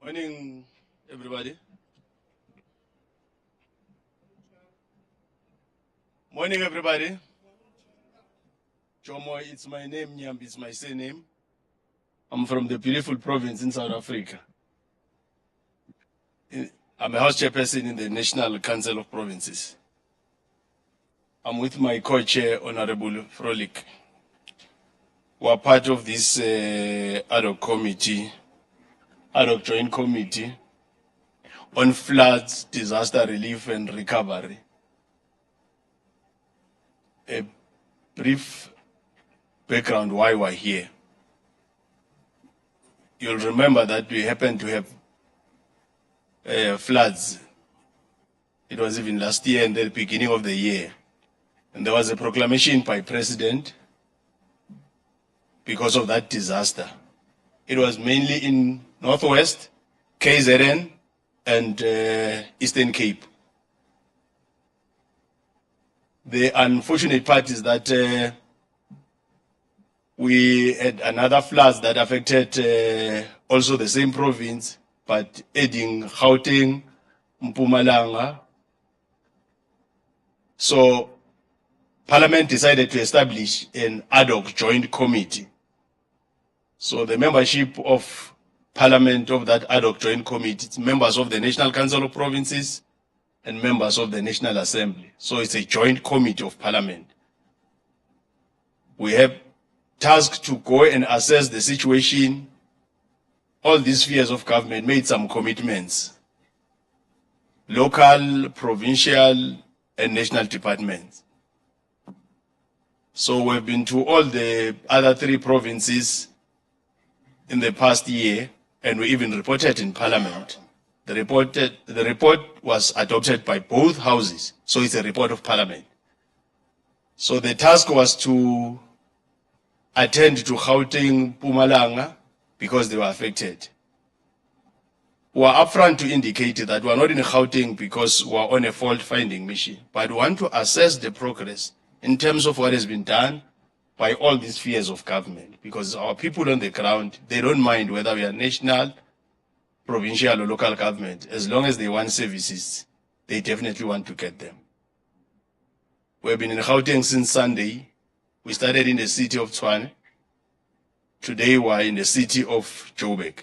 Morning, everybody. Morning, everybody. Chomo, it's my name, Nyambi, it's my surname. I'm from the beautiful province in South Africa. I'm a house chairperson in the National Council of Provinces. I'm with my co-chair, Honorable Frolik. We're part of this Ad Hoc Committee, Ad Hoc Joint Committee on floods, disaster relief and recovery. A brief background why we're here. You'll remember that we happened to have floods. It was even last year and the beginning of the year. And there was a proclamation by President because of that disaster. It was mainly in Northwest, KZN, and Eastern Cape. The unfortunate part is that we had another flood that affected also the same province, but adding Gauteng, Mpumalanga. So Parliament decided to establish an ad hoc joint committee. So the membership of Parliament of that ad hoc joint committee, it's members of the National Council of Provinces and members of the National Assembly. So it's a joint committee of Parliament. We have tasked to go and assess the situation. All these spheres of government made some commitments. Local, provincial, and national departments. So we've been to all the other 3 provinces in the past year, and we even reported in Parliament. The report was adopted by both houses, so it's a report of Parliament. So the task was to attend to Gauteng, Mpumalanga, because they were affected. We are upfront to indicate that we are not in Gauteng because we are on a fault-finding mission, but we want to assess the progress in terms of what has been done by all these spheres of government, because our people on the ground, they don't mind whether we are national, provincial, or local government. As long as they want services, they definitely want to get them. We've been in Gauteng since Sunday. We started in the city of Tshwane. Today we are in the city of Joburg.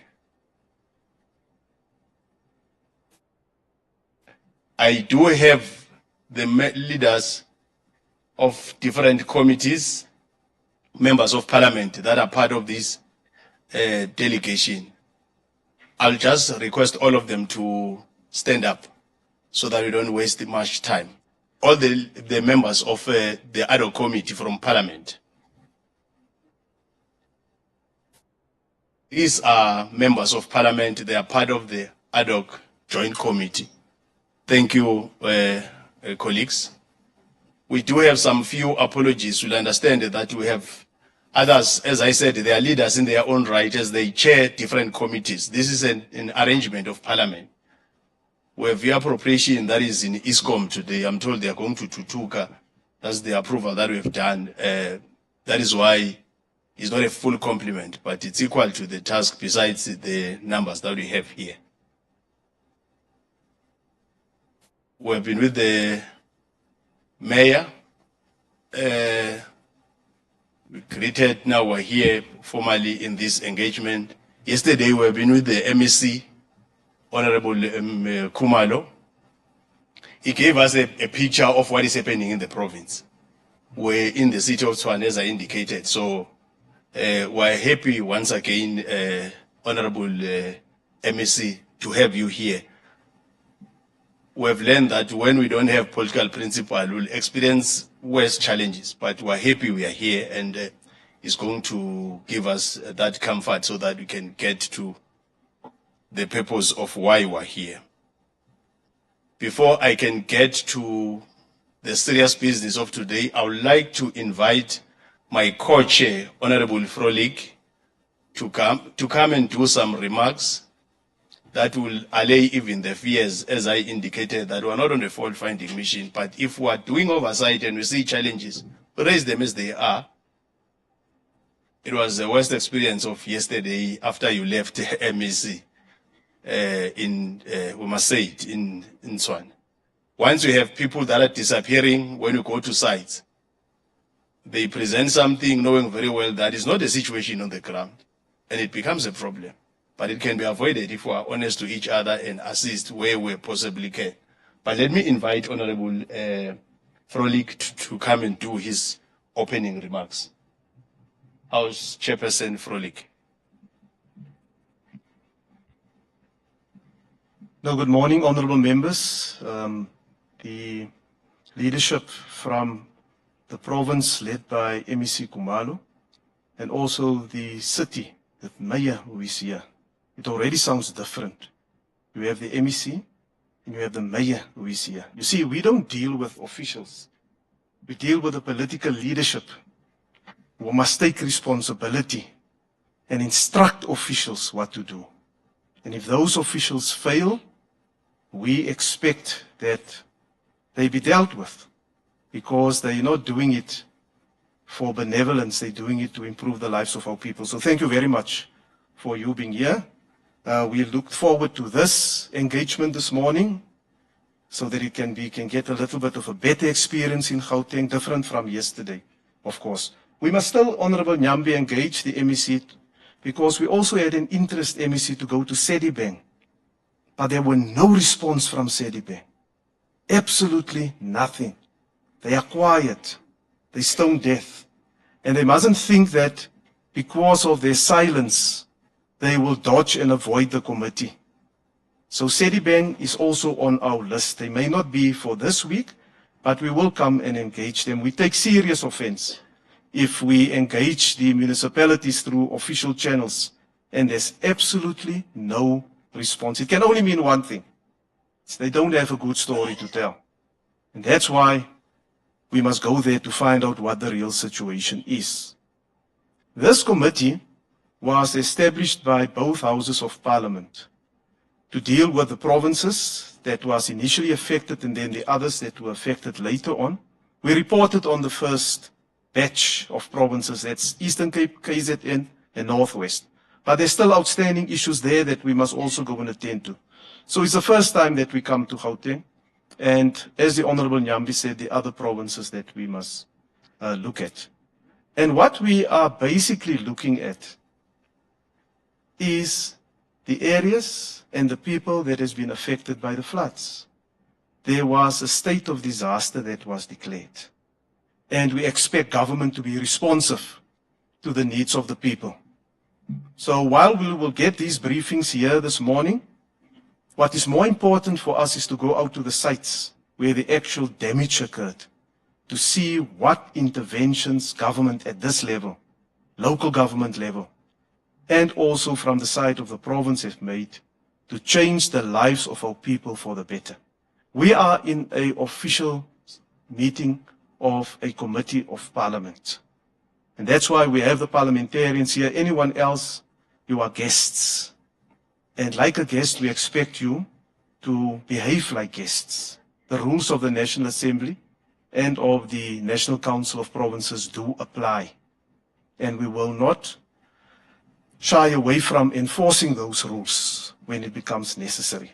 I do have the leaders of different committees, members of Parliament that are part of this delegation. I'll just request all of them to stand up so that we don't waste much time. All the members of the ad hoc committee from Parliament. These are members of Parliament. They are part of the ad hoc joint committee. Thank you, colleagues. We do have some few apologies. You'll understand that we have others, as I said, they are leaders in their own right as they chair different committees. This is an arrangement of Parliament. We have the appropriation that is in ISCOM today. I'm told they are going to Tutuka. That's the approval that we've done. That is why it's not a full complement, but it's equal to the task besides the numbers that we have here. We have been with the mayor. We greeted, now we're here formally in this engagement. Yesterday we have been with the MEC, Honorable Kumalo. He gave us a picture of what is happening in the province. We're in the city of Tshwane, as I indicated. So we're happy once again, Honorable MEC, to have you here. We've learned that when we don't have political principle, we'll experience worse challenges, but we're happy we are here, and it's going to give us that comfort so that we can get to the purpose of why we're here. Before I can get to the serious business of today, I would like to invite my co-chair, Honorable Frolik, to come and do some remarks. that will allay even the fears, as I indicated, that we're not on a fault-finding mission, but if we're doing oversight and we see challenges, we raise them as they are. It was the worst experience of yesterday after you left MEC we must say it, in Tshwane. Once you have people that are disappearing when you go to sites, they present something knowing very well that is not the situation on the ground, and it becomes a problem. But it can be avoided if we are honest to each other and assist where we possibly can. But let me invite Honorable Frolik to come and do his opening remarks. House Chairperson Frolik. No, good morning, honorable members. The leadership from the province led by MEC Kumalo, and also the city, the mayor who is here. It already sounds different. You have the MEC and you have the mayor who is here. You see, we don't deal with officials. We deal with the political leadership who must take responsibility and instruct officials what to do. And if those officials fail, we expect that they be dealt with, because they're not doing it for benevolence, they're doing it to improve the lives of our people. So thank you very much for you being here. We look forward to this engagement this morning so that it can get a little bit of a better experience in Gauteng, different from yesterday, of course. We must still, Honorable Nyambi, engage the MEC, because we also had an interest MEC to go to Sedibeng, but there were no response from Sedibeng. Absolutely nothing. They are quiet. They're stone deaf. And they mustn't think that because of their silence, they will dodge and avoid the committee. So Sedibeng is also on our list. They may not be for this week, but we will come and engage them. We take serious offense if we engage the municipalities through official channels and there's absolutely no response. It can only mean one thing. They don't have a good story to tell. And that's why we must go there to find out what the real situation is. This committee was established by both houses of parliament to deal with the provinces that was initially affected and then the others that were affected later on. We reported on the first batch of provinces, that's Eastern Cape, KZN, and Northwest. But there's still outstanding issues there that we must also go and attend to. So it's the first time that we come to Gauteng. And as the Honorable Nyambi said, the other provinces that we must look at. And what we are basically looking at is the areas and the people that has been affected by the floods. There was a state of disaster that was declared. And we expect government to be responsive to the needs of the people. So while we will get these briefings here this morning, what is more important for us is to go out to the sites where the actual damage occurred, to see what interventions government at this level, local government level, and also from the side of the province have made to change the lives of our people for the better. We are in an official meeting of a committee of parliament. And that's why we have the parliamentarians here. Anyone else, you are guests. And like a guest, we expect you to behave like guests. The rules of the National Assembly and of the National Council of Provinces do apply. And we will not shy away from enforcing those rules when it becomes necessary.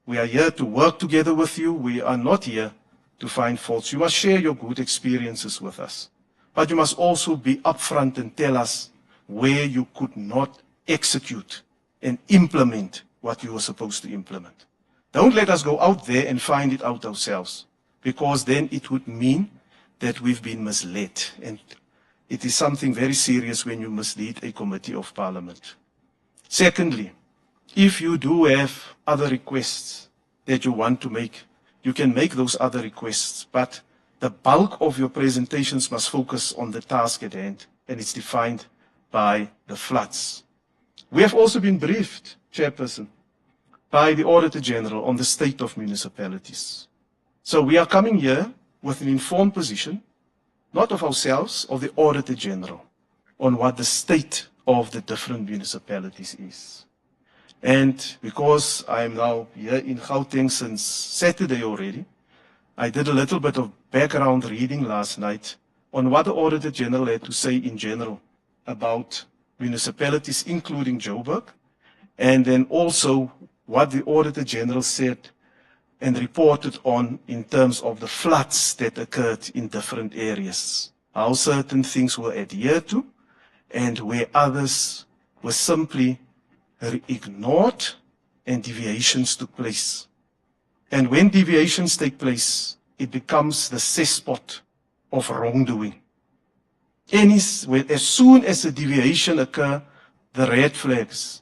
We are here to work together with you. We are not here to find faults. You must share your good experiences with us. But you must also be upfront and tell us where you could not execute and implement what you were supposed to implement. Don't let us go out there and find it out ourselves, because then it would mean that we've been misled. And it is something very serious when you mislead a committee of parliament. Secondly, if you do have other requests that you want to make, you can make those other requests, but the bulk of your presentations must focus on the task at hand, and it's defined by the floods. We have also been briefed, Chairperson, by the Auditor General on the state of municipalities. So we are coming here with an informed position, not of ourselves, of the Auditor General, on what the state of the different municipalities is. And because I'm now here in Gauteng since Saturday already, I did a little bit of background reading last night on what the Auditor General had to say in general about municipalities, including Joburg, and then also what the Auditor General said and reported on in terms of the floods that occurred in different areas, how certain things were adhered to, and where others were simply ignored and deviations took place. And when deviations take place, it becomes the cesspot of wrongdoing. As soon as a deviation occurs, the red flags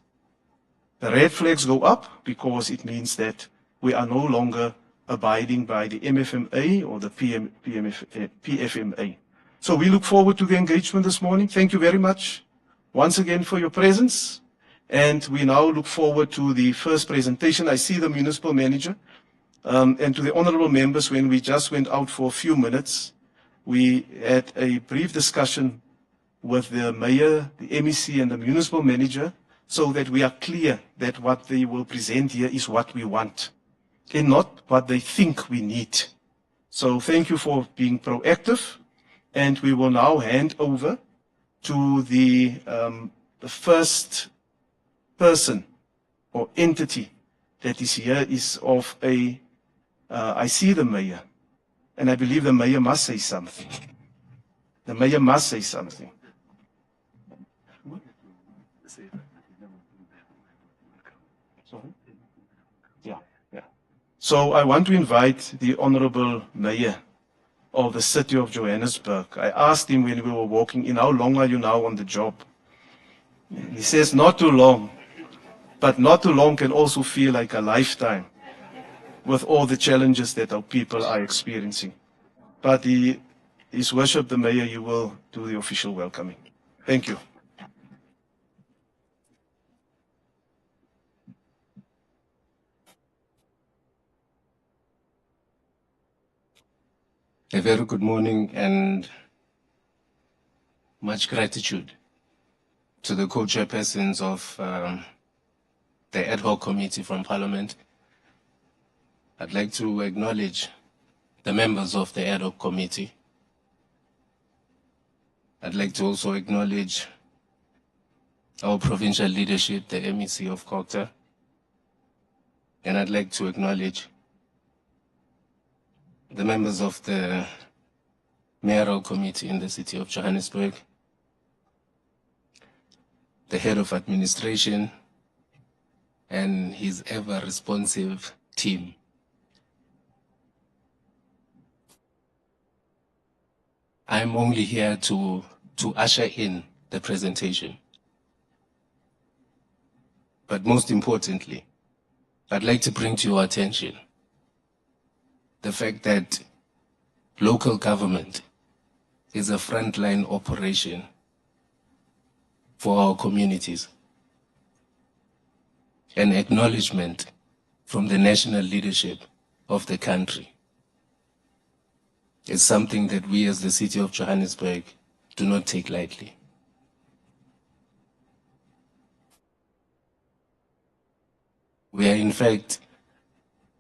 go up because it means that we are no longer abiding by the MFMA or the PFMA. So we look forward to the engagement this morning. Thank you very much once again for your presence. And we now look forward to the first presentation. I see the municipal manager. And to the honorable members, when we just went out for a few minutes, we had a brief discussion with the mayor, the MEC, and the municipal manager, so that we are clear that what they will present here is what we want, and not what they think we need. So thank you for being proactive, and we will now hand over to the first person or entity that is here is of a, I see the mayor, and I believe the mayor must say something. The mayor must say something. So I want to invite the Honorable Mayor of the City of Johannesburg. I asked him when we were walking in, how long are you now on the job? He says, not too long. But not too long can also feel like a lifetime with all the challenges that our people are experiencing. But His Worship the Mayor, you will do the official welcoming. Thank you. A very good morning and much gratitude to the co-chairpersons of the Ad Hoc Committee from Parliament. I'd like to acknowledge the members of the Ad Hoc Committee. I'd like to also acknowledge our provincial leadership, the MEC of Gauteng. And I'd like to acknowledge the members of the Mayoral Committee in the City of Johannesburg, the Head of Administration, and his ever-responsive team. I'm only here to usher in the presentation. But most importantly, I'd like to bring to your attention the fact that local government is a frontline operation for our communities. An acknowledgement from the national leadership of the country is something that we as the City of Johannesburg do not take lightly. We are in fact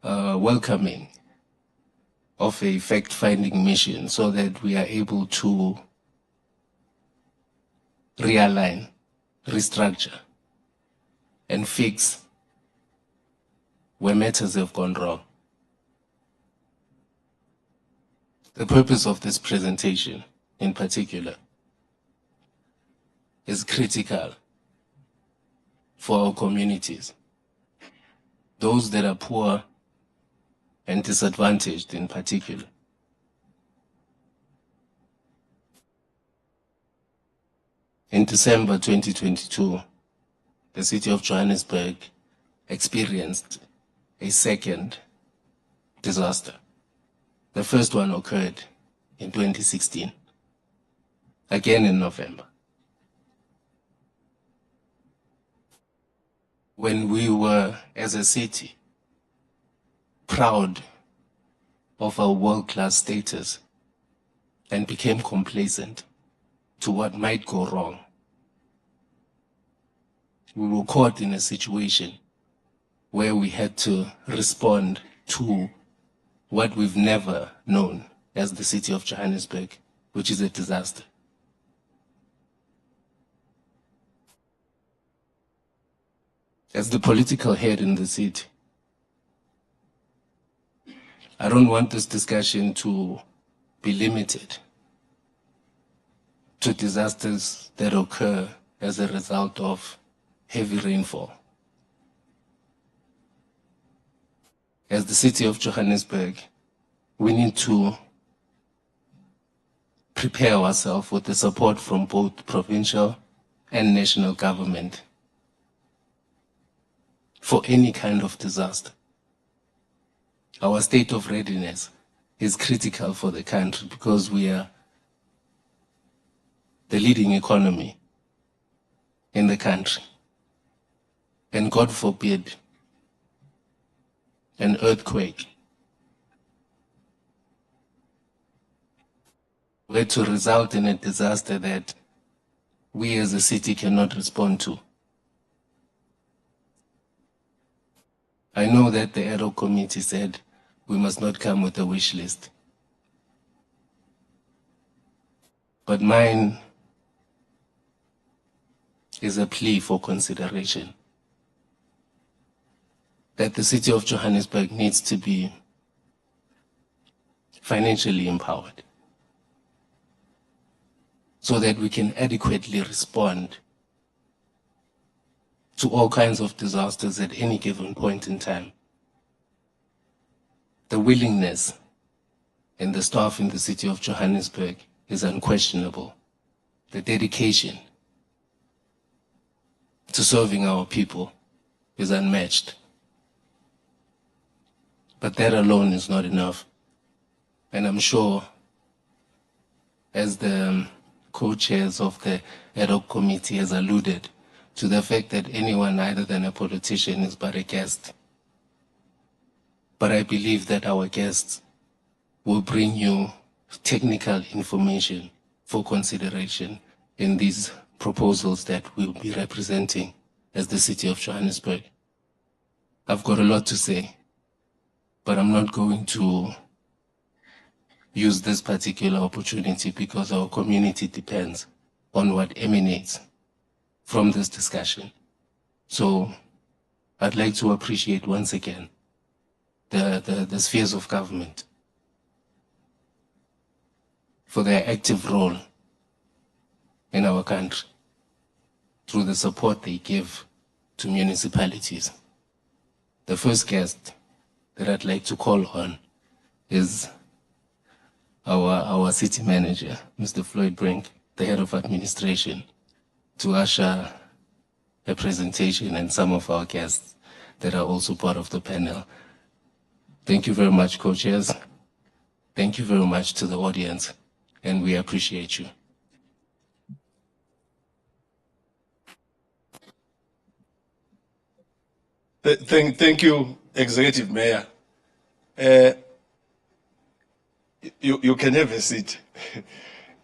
welcoming of a fact-finding mission so that we are able to realign, restructure, and fix where matters have gone wrong. The purpose of this presentation, in particular, is critical for our communities, those that are poor and disadvantaged in particular. In December 2022, the City of Johannesburg experienced a second disaster. The first one occurred in 2016, again in November, when we were, as a city, proud of our world-class status and became complacent to what might go wrong. We were caught in a situation where we had to respond to what we've never known as the city of Johannesburg, which is a disaster. As the political head in the city, I don't want this discussion to be limited to disasters that occur as a result of heavy rainfall. As the city of Johannesburg, we need to prepare ourselves with the support from both provincial and national government for any kind of disaster. Our state of readiness is critical for the country because we are the leading economy in the country. And God forbid, an earthquake were to result in a disaster that we as a city cannot respond to. I know that the Ad Hoc Committee said we must not come with a wish list. But mine is a plea for consideration that the city of Johannesburg needs to be financially empowered so that we can adequately respond to all kinds of disasters at any given point in time. The willingness and the staff in the city of Johannesburg is unquestionable. The dedication to serving our people is unmatched. But that alone is not enough. And I'm sure, as the co-chairs of the Ad Hoc Committee has alluded to the fact that anyone other than a politician is but a guest. But I believe that our guests will bring you technical information for consideration in these proposals that we'll be representing as the city of Johannesburg. I've got a lot to say, but I'm not going to use this particular opportunity because our community depends on what emanates from this discussion. So I'd like to appreciate once again the spheres of government for their active role in our country through the support they give to municipalities. The first guest that I'd like to call on is our city manager, Mr. Floyd Brink, the head of administration, to usher a presentation and some of our guests that are also part of the panel. Thank you very much, co-chairs. Thank you very much to the audience, and we appreciate you. Thank you, Executive Mayor. You can have a seat.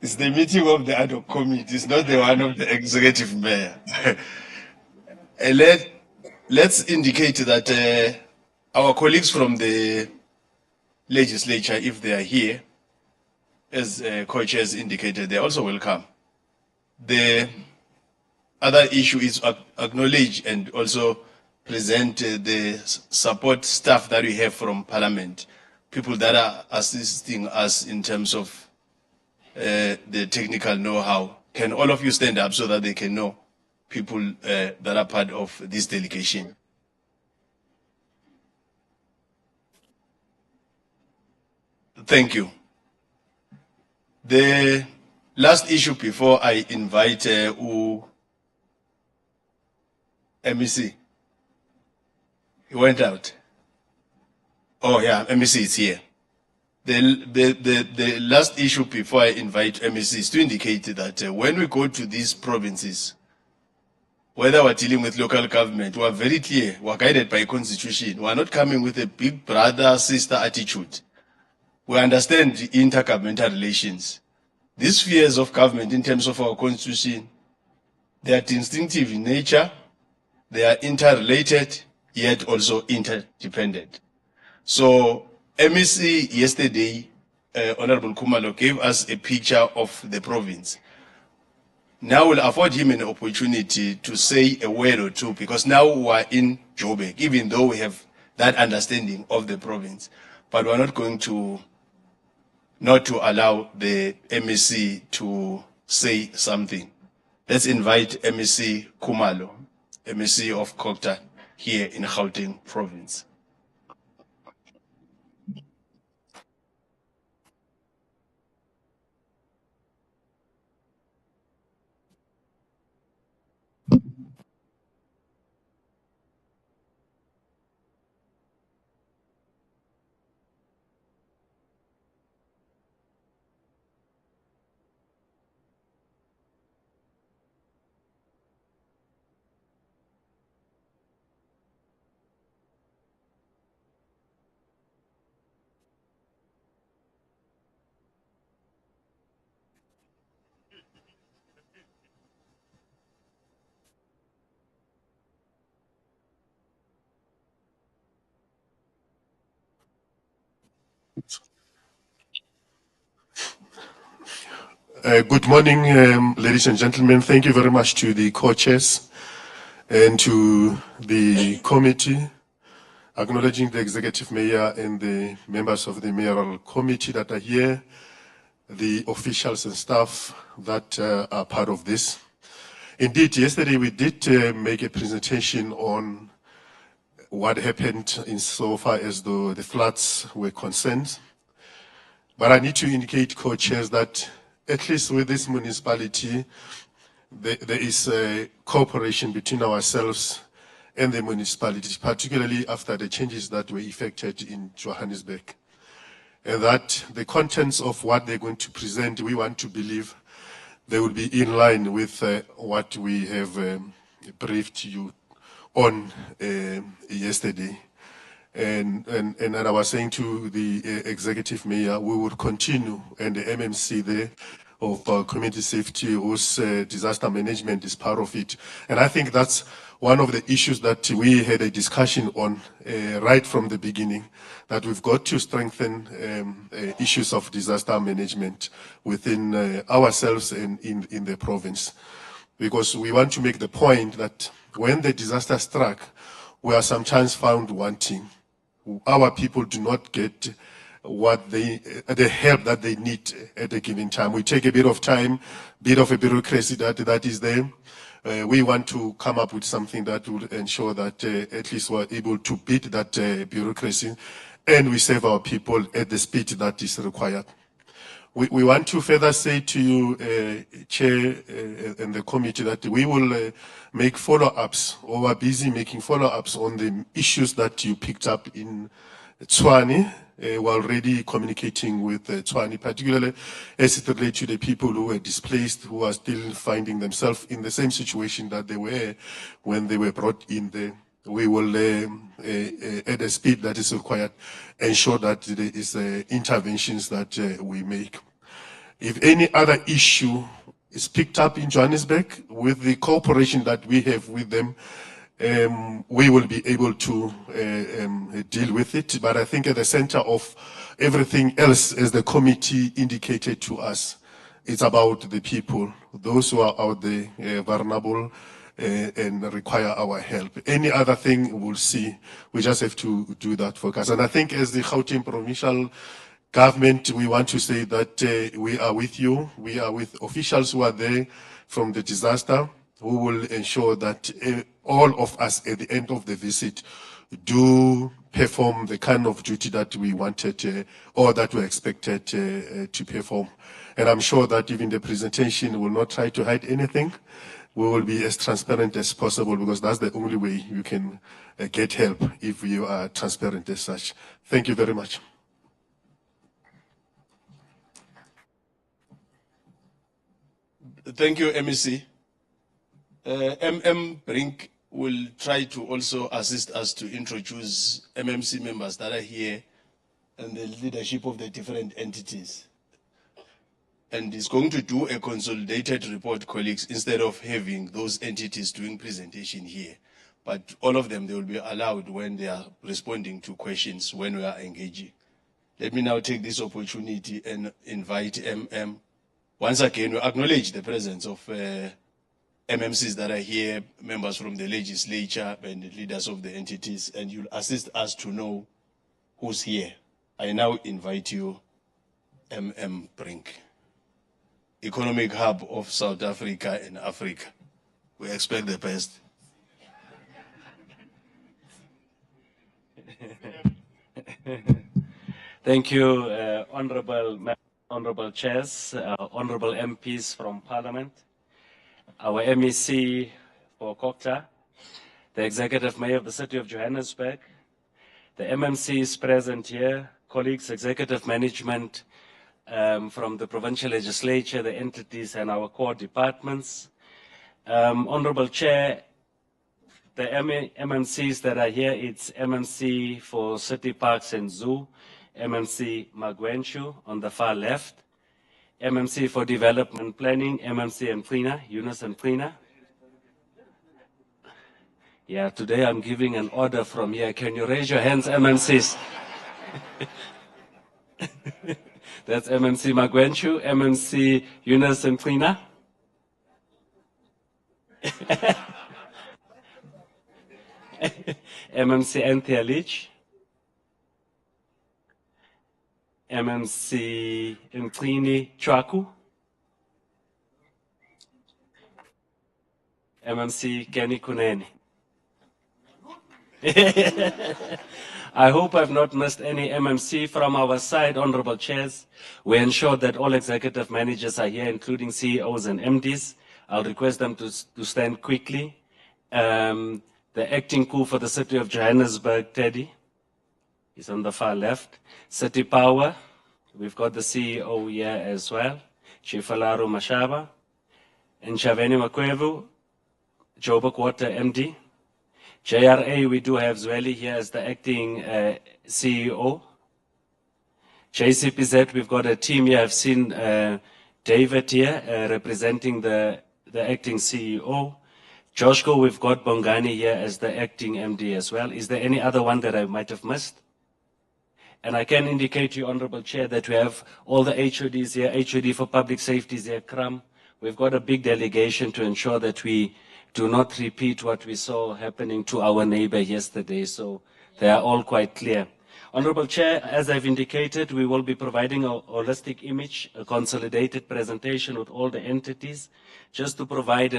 It's the meeting of the Ad Hoc Committee. It's not the one of the Executive Mayor. Let's indicate that our colleagues from the legislature, if they are here, as co-chairs indicated, they're also welcome. The other issue is acknowledge and also present the support staff that we have from Parliament, people that are assisting us in terms of the technical know-how. Can all of you stand up so that they can know people that are part of this delegation? Thank you. The last issue before I invite MEC. He went out. Oh yeah, MEC is here. The last issue before I invite MEC is to indicate that when we go to these provinces, whether we're dealing with local government, we're very clear, we're guided by constitution. We're not coming with a big brother, sister attitude. We understand the intergovernmental relations. These spheres of government in terms of our constitution, they are distinctive in nature, they are interrelated, yet also interdependent. So MEC yesterday, Honorable Kumalo gave us a picture of the province. Now we'll afford him an opportunity to say a word or two, because now we are in Joburg, even though we have that understanding of the province. But we're not going to not to allow the MEC to say something. Let's invite MEC Kumalo, MEC of Kokta here in Gauteng province. Good morning, ladies and gentlemen. Thank you very much to the co-chairs and to the committee, acknowledging the executive mayor and the members of the mayoral committee that are here, the officials and staff that are part of this. Indeed, yesterday we did make a presentation on what happened insofar as though the floods were concerned. But I need to indicate, co-chairs, that at least with this municipality, there is a cooperation between ourselves and the municipality, particularly after the changes that were effected in Johannesburg. And that the contents of what they're going to present, we want to believe they will be in line with what we have briefed you on yesterday. And I was saying to the executive mayor, we will continue, and the MMC there of community safety, whose disaster management is part of it. And I think that's one of the issues that we had a discussion on right from the beginning, that we've got to strengthen issues of disaster management within ourselves and in the province. Because we want to make the point that when the disaster struck, we are sometimes found wanting. Our people do not get what the help that they need at a given time. We take a bit of time, bit of a bureaucracy that is there. We want to come up with something that will ensure that at least we're able to beat that bureaucracy, and we save our people at the speed that is required. We want to further say to you, Chair, and the committee, that we will make follow-ups, or are busy making follow-ups on the issues that you picked up in Tshwane. We're already communicating with Tshwane, particularly as it relates to the people who were displaced, who are still finding themselves in the same situation that they were when they were brought in there. We will, at the speed that is required, ensure that there is interventions that we make. If any other issue is picked up in Johannesburg, with the cooperation that we have with them, we will be able to deal with it. But I think at the center of everything else, as the committee indicated to us, it's about the people, those who are out there vulnerable and require our help. Any other thing we'll see. We just have to do that focus. And I think as the Gauteng provincial government, we want to say that we are with you. We are with officials who are there from the disaster, who will ensure that all of us at the end of the visit do perform the kind of duty that we wanted or that we expected to perform. And I'm sure that even the presentation will not try to hide anything. We will be as transparent as possible, because that's the only way you can get help, if you are transparent as such. Thank you very much. Thank you, MEC. Brink will try to also assist us to introduce MMC members that are here and the leadership of the different entities. And is going to do a consolidated report, colleagues, instead of having those entities doing presentation here. but all of them, they will be allowed when they are responding to questions, when we are engaging. Let me now take this opportunity and invite MM. Once again, we acknowledge the presence of MMCs that are here, members from the legislature and the leaders of the entities, and you'll assist us to know who's here. I now invite you, MM Brink, Economic Hub of South Africa and Africa. We expect the best. Thank you, honorable chairs, honorable MPs from Parliament, our MEC for Kokta, the Executive Mayor of the City of Johannesburg, the MMCs present here, colleagues, executive management from the provincial legislature, the entities and our core departments. Honorable Chair, the MMCs that are here, it's MMC for City Parks and Zoo, MMC Magwenchu on the far left, MMC for Development Planning, MMC and Prina, Eunice and Prina. Yeah, today I'm giving an order from here. Can you raise your hands, MMCs? That's MMC Magwenchu, MMC Eunice and Prina. MMC Anthea Leach, MMC Mtrini Chwaku, MMC Kenny Kuneni. I hope I've not missed any MMC from our side, honorable chairs. We ensure that all executive managers are here, including CEOs and MDs. I'll request them to stand quickly. The acting coup for the City of Johannesburg, Teddy, is on the far left. City Power, we've got the CEO here as well, Chief Alaro Mashaba. And Nchaveni Makwevu, Joburg Water MD. JRA, we do have Zweli here as the acting CEO. JCPZ, we've got a team here. I've seen David here representing the acting CEO. Joshko, we've got Bongani here as the acting MD as well. Is there any other one that I might have missed? And I can indicate to you, Honorable Chair, that we have all the HODs here, HOD for Public Safety is here, CRAM. We've got a big delegation to ensure that we do not repeat what we saw happening to our neighbor yesterday. So they are all quite clear. Honorable Chair, as I've indicated, we will be providing a holistic image, a consolidated presentation with all the entities, just to provide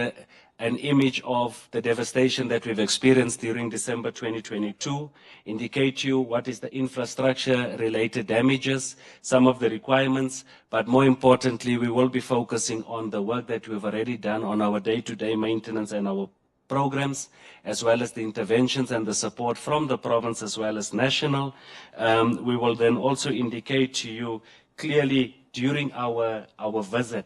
an image of the devastation that we've experienced during December 2022, indicate to you what is the infrastructure-related damages, some of the requirements, but more importantly, we will be focusing on the work that we've already done on our day-to-day maintenance and our programs, as well as the interventions and the support from the province as well as national. We will then also indicate to you clearly during our visit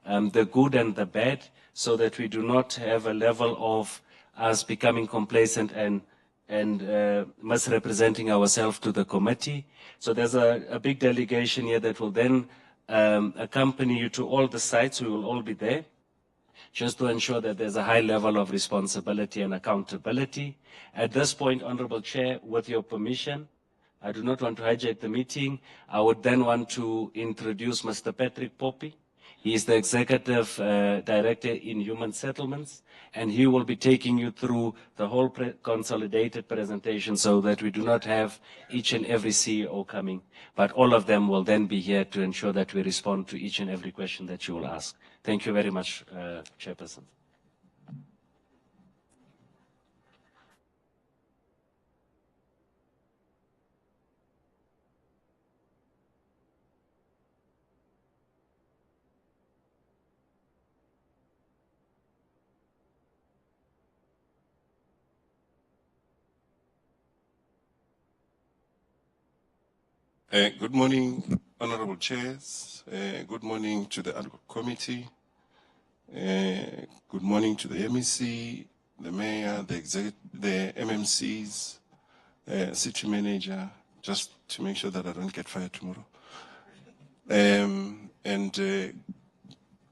the good and the bad, so that we do not have a level of us becoming complacent and misrepresenting ourselves to the committee. So there's a big delegation here that will then accompany you to all the sites. We will all be there, just to ensure that there's a high level of responsibility and accountability. At this point, Honorable Chair, with your permission, I do not want to hijack the meeting. I would then want to introduce Mr. Patrick Poppy. He is the Executive Director in Human Settlements, and he will be taking you through the whole consolidated presentation so that we do not have each and every CEO coming, but all of them will then be here to ensure that we respond to each and every question that you will ask. Thank you very much, Chairperson. Good morning, Honorable Chairs. Good morning to the Ad Hoc Committee. Good morning to the MEC, the Mayor, the MMCs, City Manager, just to make sure that I don't get fired tomorrow. And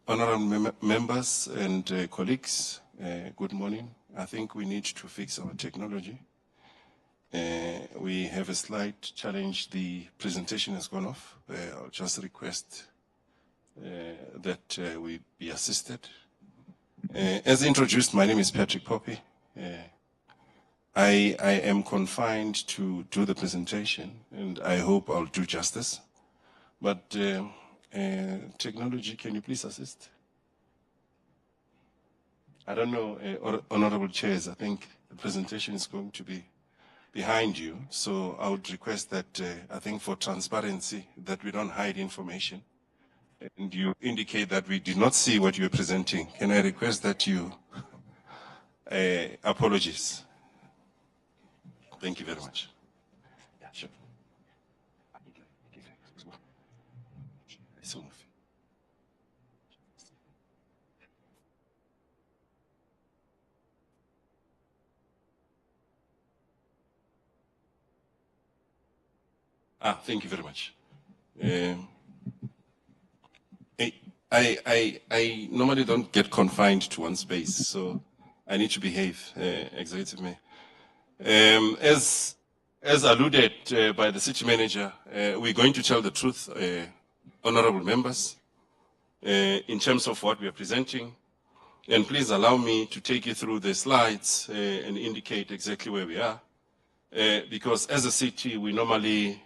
honorable members and colleagues, Good morning. I think we need to fix our technology. We have a slight challenge. The presentation has gone off. I'll just request that we be assisted. As introduced, my name is Patrick Poppy. I am confined to do the presentation, and I hope I'll do justice. But technology, can you please assist? I don't know, Honorable Chairs, I think the presentation is going to be behind you. So I would request that, I think for transparency, that we don't hide information. And you indicate that we did not see what you're presenting. Can I request that you apologies? Thank you very much. Yeah, sure. Thank you very much. I normally don't get confined to one space, so I need to behave, Executive Mayor. As alluded by the city manager, we're going to tell the truth, honorable members, in terms of what we are presenting. And please allow me to take you through the slides and indicate exactly where we are. Because as a city, we normally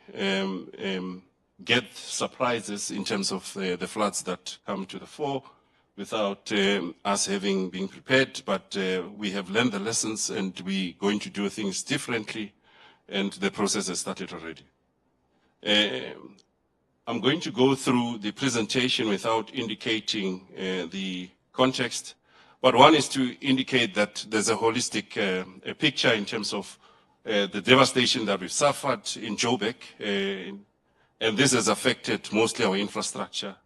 get surprises in terms of the floods that come to the fore without us having been prepared, but we have learned the lessons and we're going to do things differently, and the process has started already. I'm going to go through the presentation without indicating the context, but one is to indicate that there's a holistic picture in terms of the devastation that we've suffered in Joburg, and this has affected mostly our infrastructure.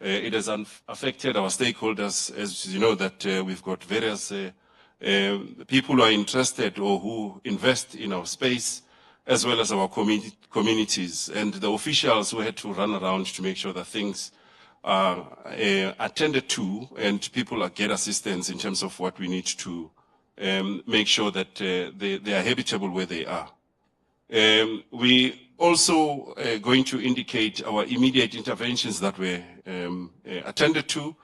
It has affected our stakeholders, as you know, that we've got various people who are interested or who invest in our space, as well as our communities, and the officials who had to run around to make sure that things are attended to and people get assistance in terms of what we need to make sure that they are habitable where they are. We also going to indicate our immediate interventions that were attended to,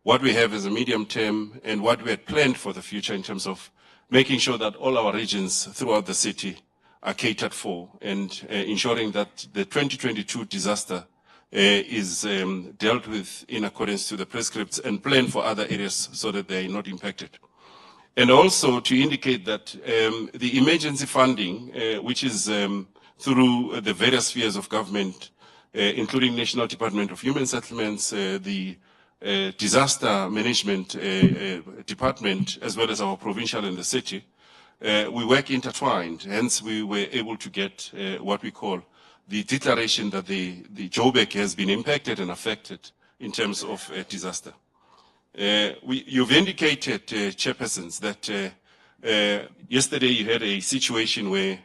what we have as a medium term, and what we had planned for the future in terms of making sure that all our regions throughout the city are catered for, and ensuring that the 2022 disaster is dealt with in accordance to the prescripts and planned for other areas so that they are not impacted. And also to indicate that the emergency funding, which is through the various spheres of government, including National Department of Human Settlements, the Disaster Management Department, as well as our provincial and the city, we work intertwined. Hence, we were able to get what we call the declaration that the Joburg has been impacted and affected in terms of disaster. You've indicated, chairpersons, that yesterday you had a situation where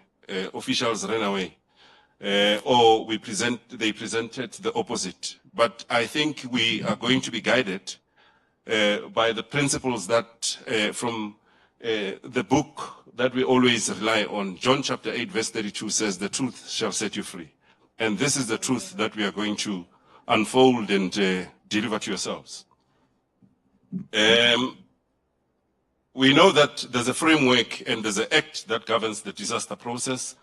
officials ran away, or they presented the opposite. But I think we are going to be guided by the principles that from the book that we always rely on. John chapter 8 verse 32 says, "The truth shall set you free." And this is the truth that we are going to unfold and deliver to yourselves. We know that there's a framework and there's an act that governs the disaster process,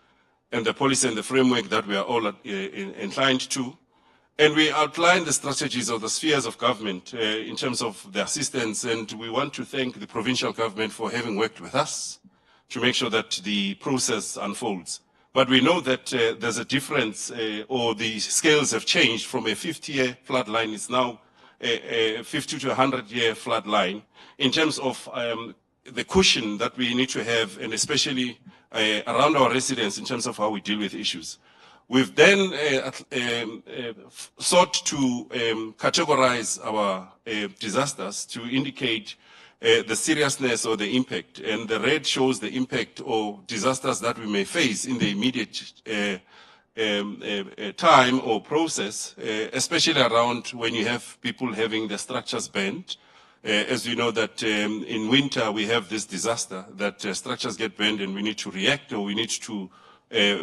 and the policy and the framework that we are all inclined to. And we outline the strategies of the spheres of government in terms of the assistance, and we want to thank the provincial government for having worked with us to make sure that the process unfolds. But we know that there's a difference, or the scales have changed from a 50-year flood line. It's now a 50 to 100-year flood line in terms of the cushion that we need to have, and especially around our residents in terms of how we deal with issues. We've then sought to categorize our disasters to indicate the seriousness or the impact. And the red shows the impact or disasters that we may face in the immediate time or process, especially around when you have people having their structures bent, As you know that in winter we have this disaster that structures get burned and we need to react, or we need to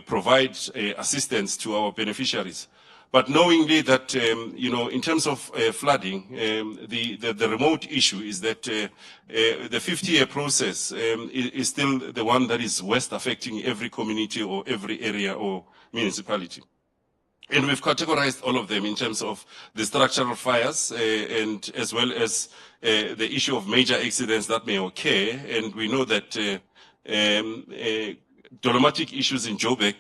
provide assistance to our beneficiaries. But knowingly that, you know, in terms of flooding, the remote issue is that the 50-year process is still the one that is worst affecting every community or every area or municipality. And we've categorized all of them in terms of the structural fires and as well as the issue of major accidents that may occur. And we know that dolomitic issues in Joburg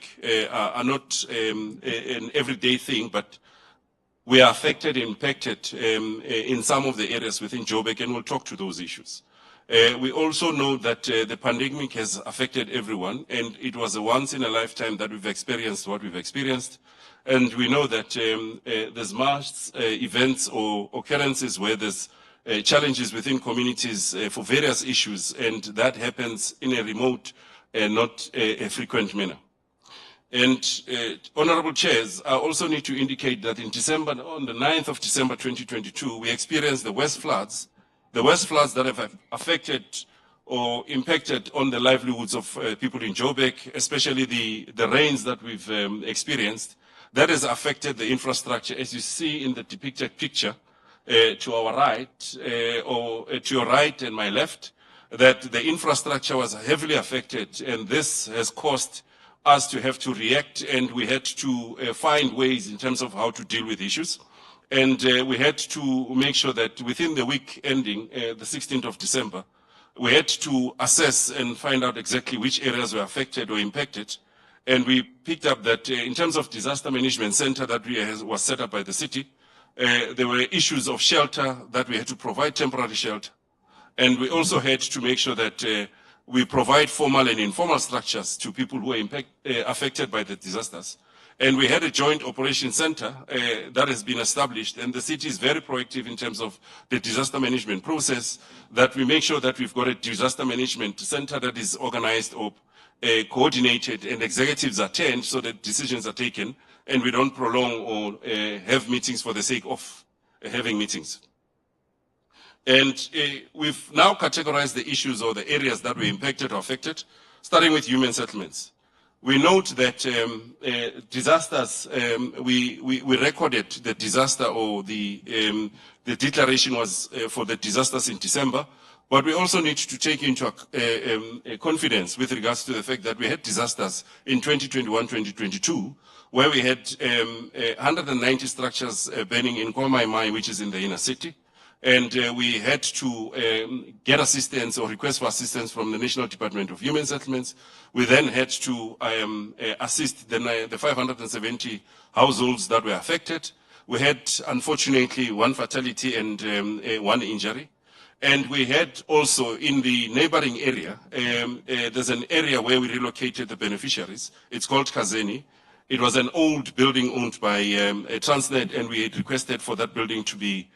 are not an everyday thing, but we are affected, impacted in some of the areas within Joburg, and we'll talk to those issues. We also know that the pandemic has affected everyone, and it was a once in a lifetime that we've experienced what we've experienced. And we know that there's mass events or occurrences where there's challenges within communities for various issues, and that happens in a remote and not a frequent manner. And honorable chairs, I also need to indicate that in December, on the 9th of December 2022, we experienced the worst floods that have affected or impacted on the livelihoods of people in Joburg, especially the rains that we've experienced. That has affected the infrastructure, as you see in the depicted picture to our right, or to your right and my left, that the infrastructure was heavily affected, and this has caused us to have to react, and we had to find ways in terms of how to deal with issues. And we had to make sure that within the week ending, the 16th of December, we had to assess and find out exactly which areas were affected or impacted. And we picked up that in terms of disaster management center that was set up by the city, there were issues of shelter that we had to provide temporary shelter. And we also had to make sure that we provide formal and informal structures to people who are affected by the disasters. And we had a joint operation center that has been established, and the city is very proactive in terms of the disaster management process, that we make sure that we've got a disaster management center that is organized or coordinated and executives attend so that decisions are taken, and we don't prolong or have meetings for the sake of having meetings. And we've now categorized the issues or the areas that were impacted or affected, starting with human settlements. We note that disasters, we recorded the disaster, or the declaration was for the disasters in December, but we also need to take into confidence with regards to the fact that we had disasters in 2021, 2022, where we had 190 structures burning in Kwamaimai, which is in the inner city. And we had to get assistance or request for assistance from the National Department of Human Settlements. We then had to assist the 570 households that were affected. We had, unfortunately, one fatality and one injury. And we had also in the neighboring area, there's an area where we relocated the beneficiaries. It's called Kazeni. It was an old building owned by Transnet, and we had requested for that building to be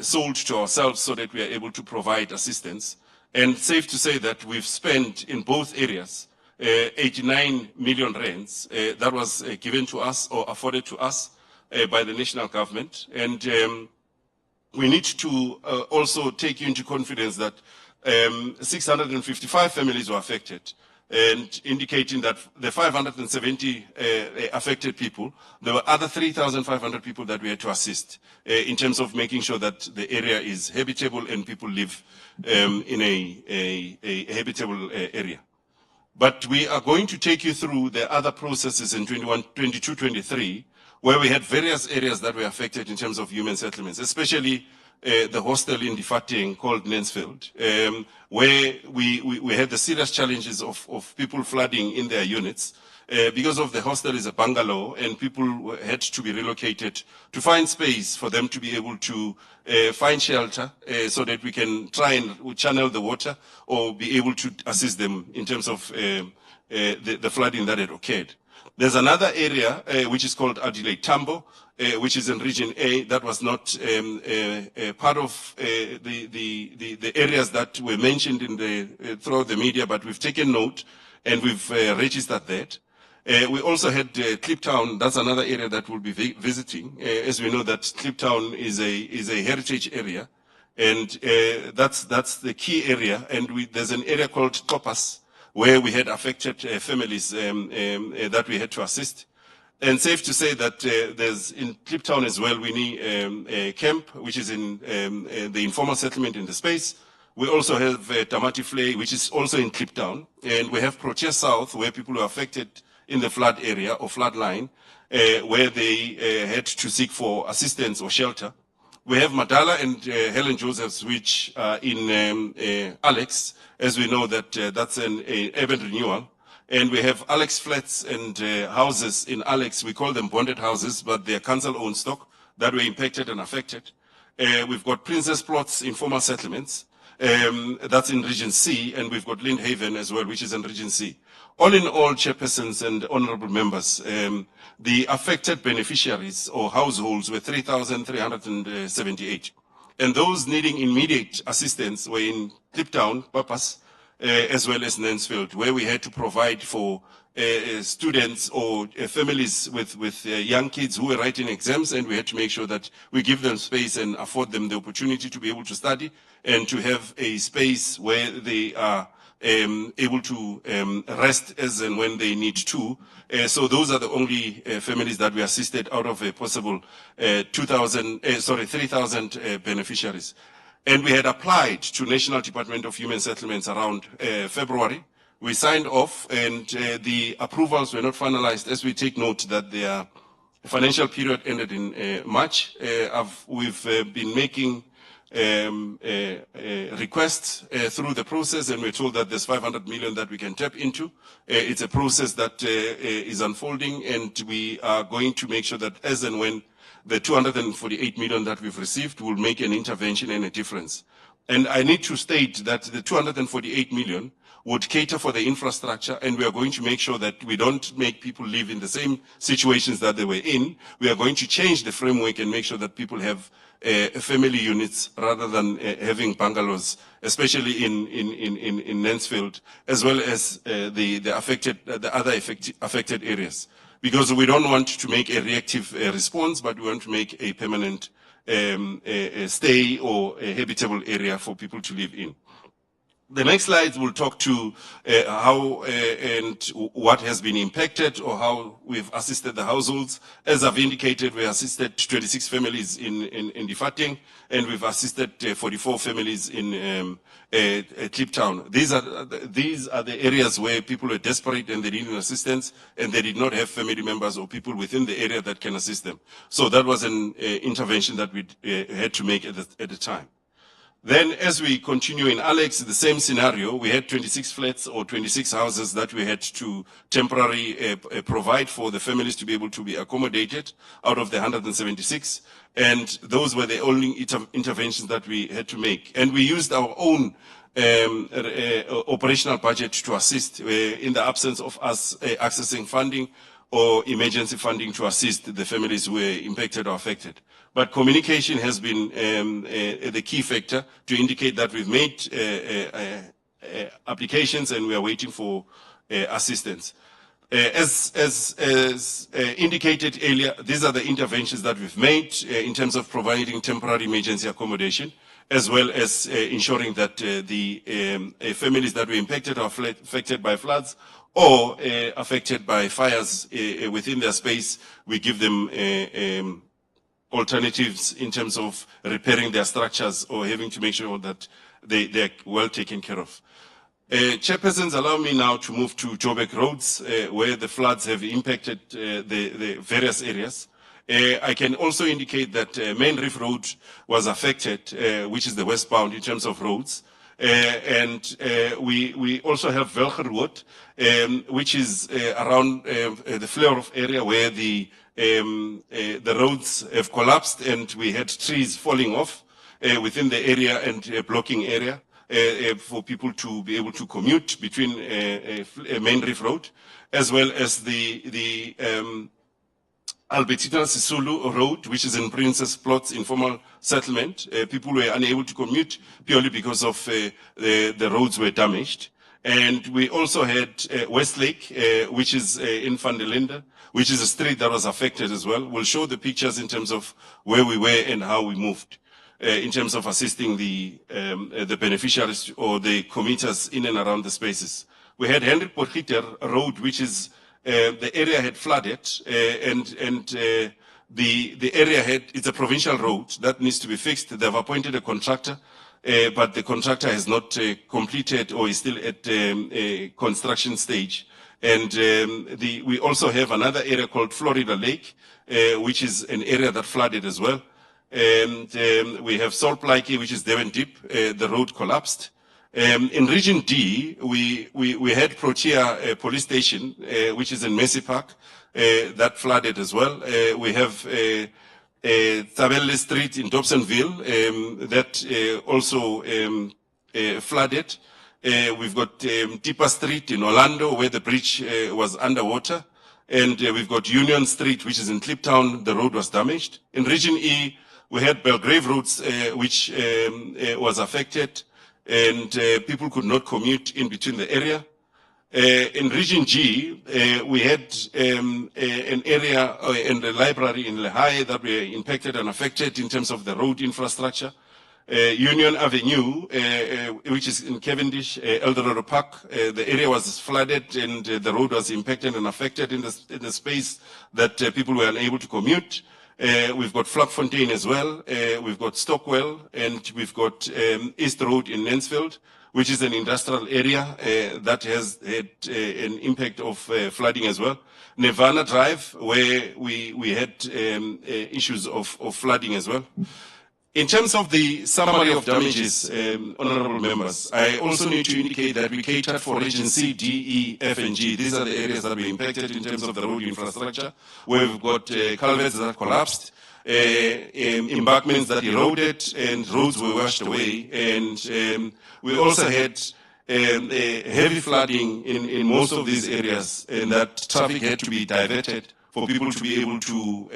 sold to ourselves so that we are able to provide assistance. And safe to say that we've spent in both areas 89 million rands that was given to us or afforded to us by the national government. And we need to also take you into confidence that 655 families were affected, and indicating that the 570 affected people, there were other 3,500 people that we had to assist in terms of making sure that the area is habitable and people live in a habitable area. But we are going to take you through the other processes in 21, 22, 23, where we had various areas that were affected in terms of human settlements, especially the hostel in Gauteng called Mansfield, where we had the serious challenges of people flooding in their units. Because of the hostel is a bungalow, and people had to be relocated to find space for them to be able to find shelter so that we can try and channel the water or be able to assist them in terms of the flooding that had occurred. There's another area which is called Adelaide Tambo, which is in Region A, that was not part of the areas that were mentioned in throughout the media, but we've taken note and we've registered that. We also had Kliptown. That's another area that we'll be visiting. As we know that Kliptown is a heritage area, And that's the key area. And there's an area called Topaz, where we had affected families that we had to assist. And safe to say that there's in Kliptown as well, we need a camp, which is in the informal settlement in the space. We also have Tamati Flay, which is also in Kliptown. And we have Protea South, where people were affected in the flood area or flood line, where they had to seek for assistance or shelter. We have Madala and Helen Josephs, which are in Alex, as we know that that's an urban renewal. And we have Alex flats and houses in Alex. We call them bonded houses, but they're council-owned stock that were impacted and affected. We've got Princess Plots informal settlements. That's in Region C, and we've got Lindhaven as well, which is in Region C. All in all, chairpersons and honorable members, the affected beneficiaries or households were 3,378. And those needing immediate assistance were in Kliptown, Papas, as well as Nansfield, where we had to provide for students or families with young kids who were writing exams, and we had to make sure that we give them space and afford them the opportunity to be able to study and to have a space where they are able to rest as and when they need to. So those are the only families that we assisted out of a possible 3,000 beneficiaries. And we had applied to National Department of Human Settlements around February. We signed off, and the approvals were not finalized, as we take note that their financial period ended in March. We've been making requests through the process, and we're told that there's 500 million that we can tap into. It's a process that is unfolding, and we are going to make sure that as and when the 248 million that we've received will make an intervention and a difference. And I need to state that the 248 million would cater for the infrastructure, and we are going to make sure that we don't make people live in the same situations that they were in. We are going to change the framework and make sure that people have family units rather than having bungalows, especially in Nansfield, as well as the other affected areas. Because we don't want to make a reactive response, but we want to make a permanent stay or a habitable area for people to live in. The next slides will talk to how and what has been impacted or how we've assisted the households. As I've indicated, we assisted 26 families in Difateng, and we've assisted 44 families in Kliptown. These are the areas where people were desperate and they needed assistance, and they did not have family members or people within the area that can assist them. So that was an intervention that we had to make at the time. Then as we continue in Alex, the same scenario, we had 26 flats or 26 houses that we had to temporarily provide for the families to be able to be accommodated out of the 176. And those were the only interventions that we had to make. And we used our own operational budget to assist in the absence of us accessing funding or emergency funding to assist the families who were impacted or affected. But communication has been the key factor to indicate that we've made applications and we are waiting for assistance. As indicated earlier, these are the interventions that we've made in terms of providing temporary emergency accommodation, as well as ensuring that the families that were impacted or affected by floods or affected by fires within their space, we give them alternatives in terms of repairing their structures or having to make sure that they are well taken care of. Chairpersons, allow me now to move to Joburg roads, where the floods have impacted the various areas. I can also indicate that Main Reef Road was affected, which is the westbound in terms of roads. And we also have Velgerwood, which is around the Fleurhof area where the roads have collapsed and we had trees falling off within the area and blocking area for people to be able to commute between Main Reef Road, as well as the Albertina Sisulu Road, which is in Princess Plots informal settlement. People were unable to commute purely because of the roads were damaged. And we also had Westlake, which is in Van der Linde, which is a street that was affected as well. We'll show the pictures in terms of where we were and how we moved. in terms of assisting the beneficiaries or the commuters in and around the spaces. We had Hendrik Potgieter Road, which is the area had flooded, and the area it's a provincial road that needs to be fixed. They've appointed a contractor, but the contractor has not completed or is still at a construction stage. And we also have another area called Florida Lake, which is an area that flooded as well. And we have Salt Plaiki, which is Devon Deep. The road collapsed. In Region D, we had Protea Police Station, which is in Messi Park, that flooded as well. We have Tabelle Street in Dobsonville that also flooded. We've got Tipa Street in Orlando, where the bridge was underwater. And we've got Union Street, which is in Kliptown. The road was damaged. In Region E, we had Belgrave Roads, which was affected, and people could not commute in between the area. In Region G, we had an area in the library in Lehigh that were impacted and affected in terms of the road infrastructure. Union Avenue, which is in Cavendish, Eldorado Park, the area was flooded and the road was impacted and affected in the space that people were unable to commute. We've got Vlakfontein as well. We've got Stockwell, and we've got East Road in Mansfield, which is an industrial area that has had an impact of flooding as well. Nirvana Drive, where we had issues of flooding as well. In terms of the summary of damages, honorable members, I also need to indicate that we catered for Region C, D, E, F, and G. These are the areas that were impacted in terms of the road infrastructure, where we've got culverts that collapsed, embankments that eroded, and roads were washed away. And we also had heavy flooding in most of these areas, and that traffic had to be diverted for people to be able to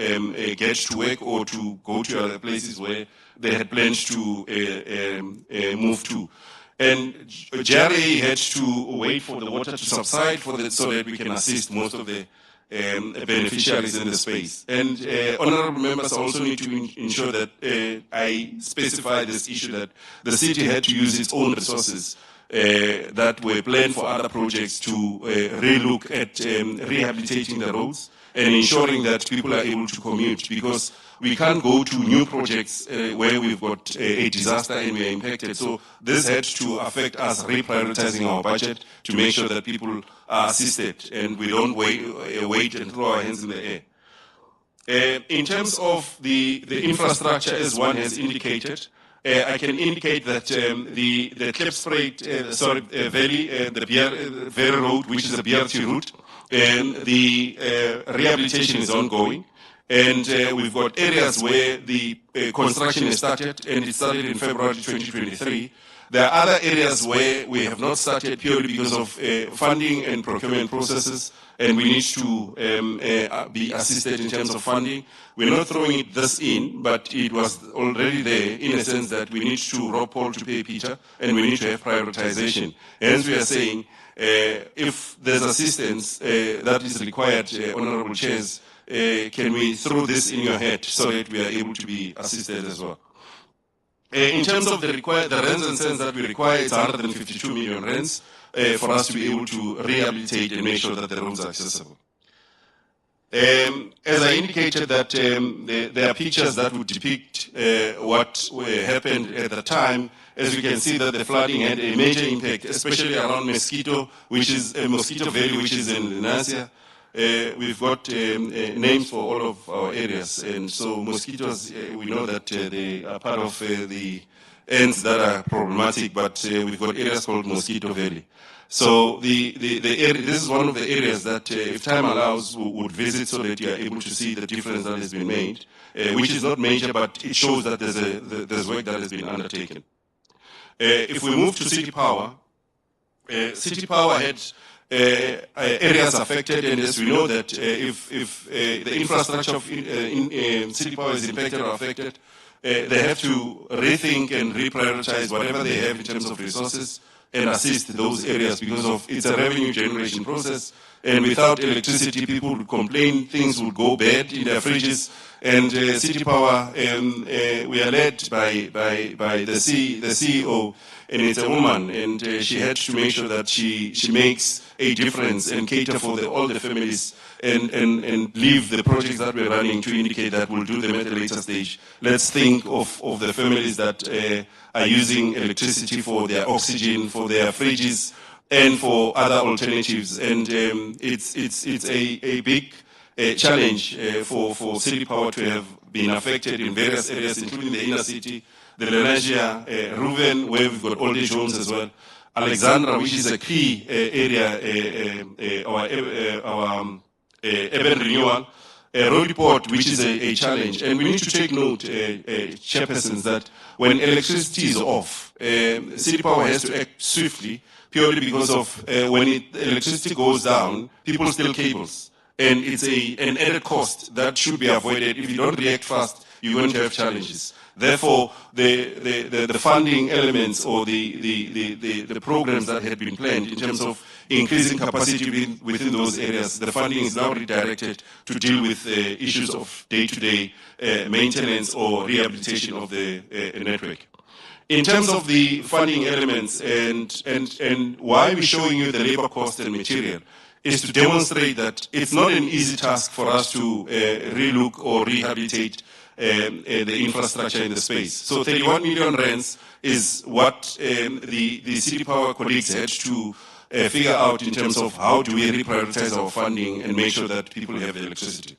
get to work or to go to other places where they had planned to move to. And JRA had to wait for the water to subside so that we can assist most of the beneficiaries in the space. And honorable members also need to ensure that I specify this issue that the city had to use its own resources that were planned for other projects to relook at rehabilitating the roads and ensuring that people are able to commute, because we can't go to new projects where we've got a disaster and we are impacted. So this had to affect us reprioritizing our budget to make sure that people are assisted and we don't wait and throw our hands in the air. In terms of the infrastructure, as one has indicated, I can indicate that the Klipspruit Valley, the Valley Road, which is a BRT route, and the rehabilitation is ongoing. And we've got areas where the construction has started, and it started in February 2023. There are other areas where we have not started purely because of funding and procurement processes, and we need to be assisted in terms of funding. We're not throwing this in, but it was already there in a sense that we need to rob Paul to pay Peter, and we need to have prioritization. Hence, we are saying if there's assistance that is required, honorable chairs, can we throw this in your head so that we are able to be assisted as well? In terms of the rands and cents that we require, it's 152 million rands for us to be able to rehabilitate and make sure that the roads are accessible. As I indicated, that there are pictures that would depict what happened at the time. As you can see, that the flooding had a major impact, especially around Mosquito, which is Mosquito Valley, which is in Nasia. We've got names for all of our areas, and so mosquitoes, we know that they are part of the ends that are problematic, but we've got areas called Mosquito Valley. So the area, this is one of the areas that, if time allows, we would visit so that you are able to see the difference that has been made, which is not major, but it shows that there's work that has been undertaken. If we move to City Power had areas affected, and as we know that if the infrastructure of City Power is impacted or affected, they have to rethink and reprioritize whatever they have in terms of resources and assist those areas because of it's a revenue generation process. And without electricity, people would complain, things would go bad in their fridges. And City Power, we are led by the CEO, and it's a woman, and she had to make sure that she makes a difference and cater for all the families and leave the projects that we're running to indicate that we'll do them at a later stage. Let's think of the families that are using electricity for their oxygen, for their fridges, and for other alternatives. And it's a big challenge for City Power to have been affected in various areas, including the inner city, the Lenasia, Ruven, where we've got old age homes as well, Alexandra, which is a key area, our urban renewal, road report, which is a challenge. And we need to take note, chairpersons, that when electricity is off, City Power has to act swiftly, purely because of when electricity goes down, people steal cables. And it's an added cost that should be avoided. If you don't react fast, you're going to have challenges. Therefore, the funding elements or the programs that had been planned in terms of increasing capacity within those areas, the funding is now redirected to deal with issues of day-to-day maintenance or rehabilitation of the network. In terms of the funding elements and why we're showing you the labor cost and material, is to demonstrate that it's not an easy task for us to relook or rehabilitate the infrastructure in the space. So 31 million rands is what the City Power colleagues had to figure out in terms of how do we reprioritize our funding and make sure that people have electricity.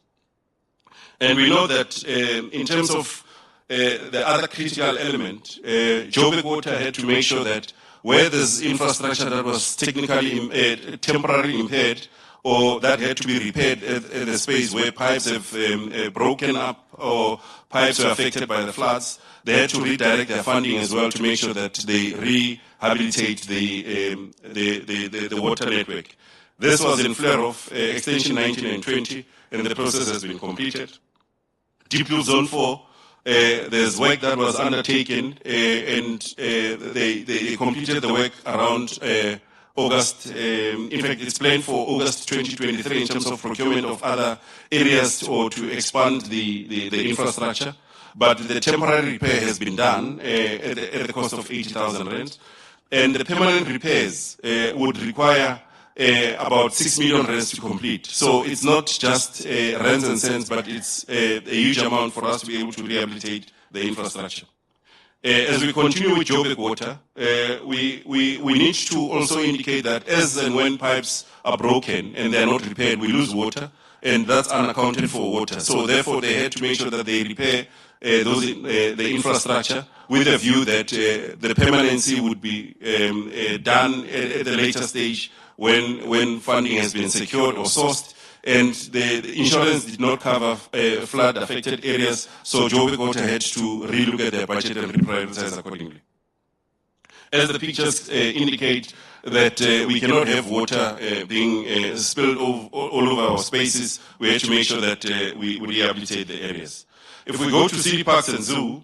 And we know that in terms of the other critical element, Joburg Water had to make sure that where there's infrastructure that was technically temporarily impaired or that had to be repaired at the space where pipes have broken up or pipes were affected by the floods, they had to redirect their funding as well to make sure that they rehabilitate the water network. This was in flare of extension 19 and 20, and the process has been completed. Deep Blue Zone 4, there's work that was undertaken, and they completed the work around August. In fact, it's planned for August 2023 in terms of procurement of other areas or to expand the infrastructure. But the temporary repair has been done at the cost of 80,000 rand. And the permanent repairs would require about 6 million rands to complete. So it's not just rands and cents, but it's a huge amount for us to be able to rehabilitate the infrastructure. As we continue with Joburg Water, we need to also indicate that as and when pipes are broken and they are not repaired, we lose water, and that's unaccounted for water. So therefore, they had to make sure that they repair the infrastructure with a view that the permanency would be done at the later stage when funding has been secured or sourced, and the insurance did not cover flood-affected areas, so Joburg Water had to relook at their budget and reprioritize accordingly. As the pictures indicate, that we cannot have water being spilled all over our spaces, we had to make sure that we rehabilitate the areas. If we go to city parks and zoo,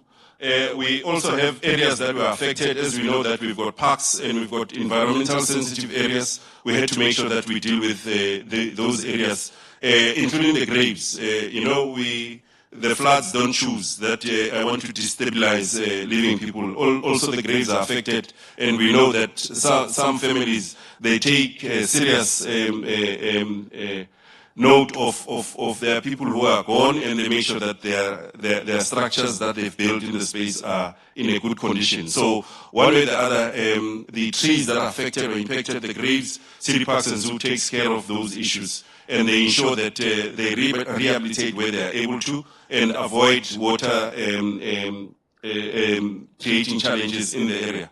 we also have areas that were affected. As we know that we've got parks and we've got environmental sensitive areas, we had to make sure that we deal with those areas, including the graves. The floods don't choose that I want to destabilize living people. Also the graves are affected, and we know that some families, they take serious note of their people who are gone, and they make sure that their structures that they've built in the space are in a good condition. So one way or the other, the trees that are affected or impacted, the graves, City Parks and Zoo takes care of those issues, and they ensure that they rehabilitate where they are able to and avoid water creating challenges in the area.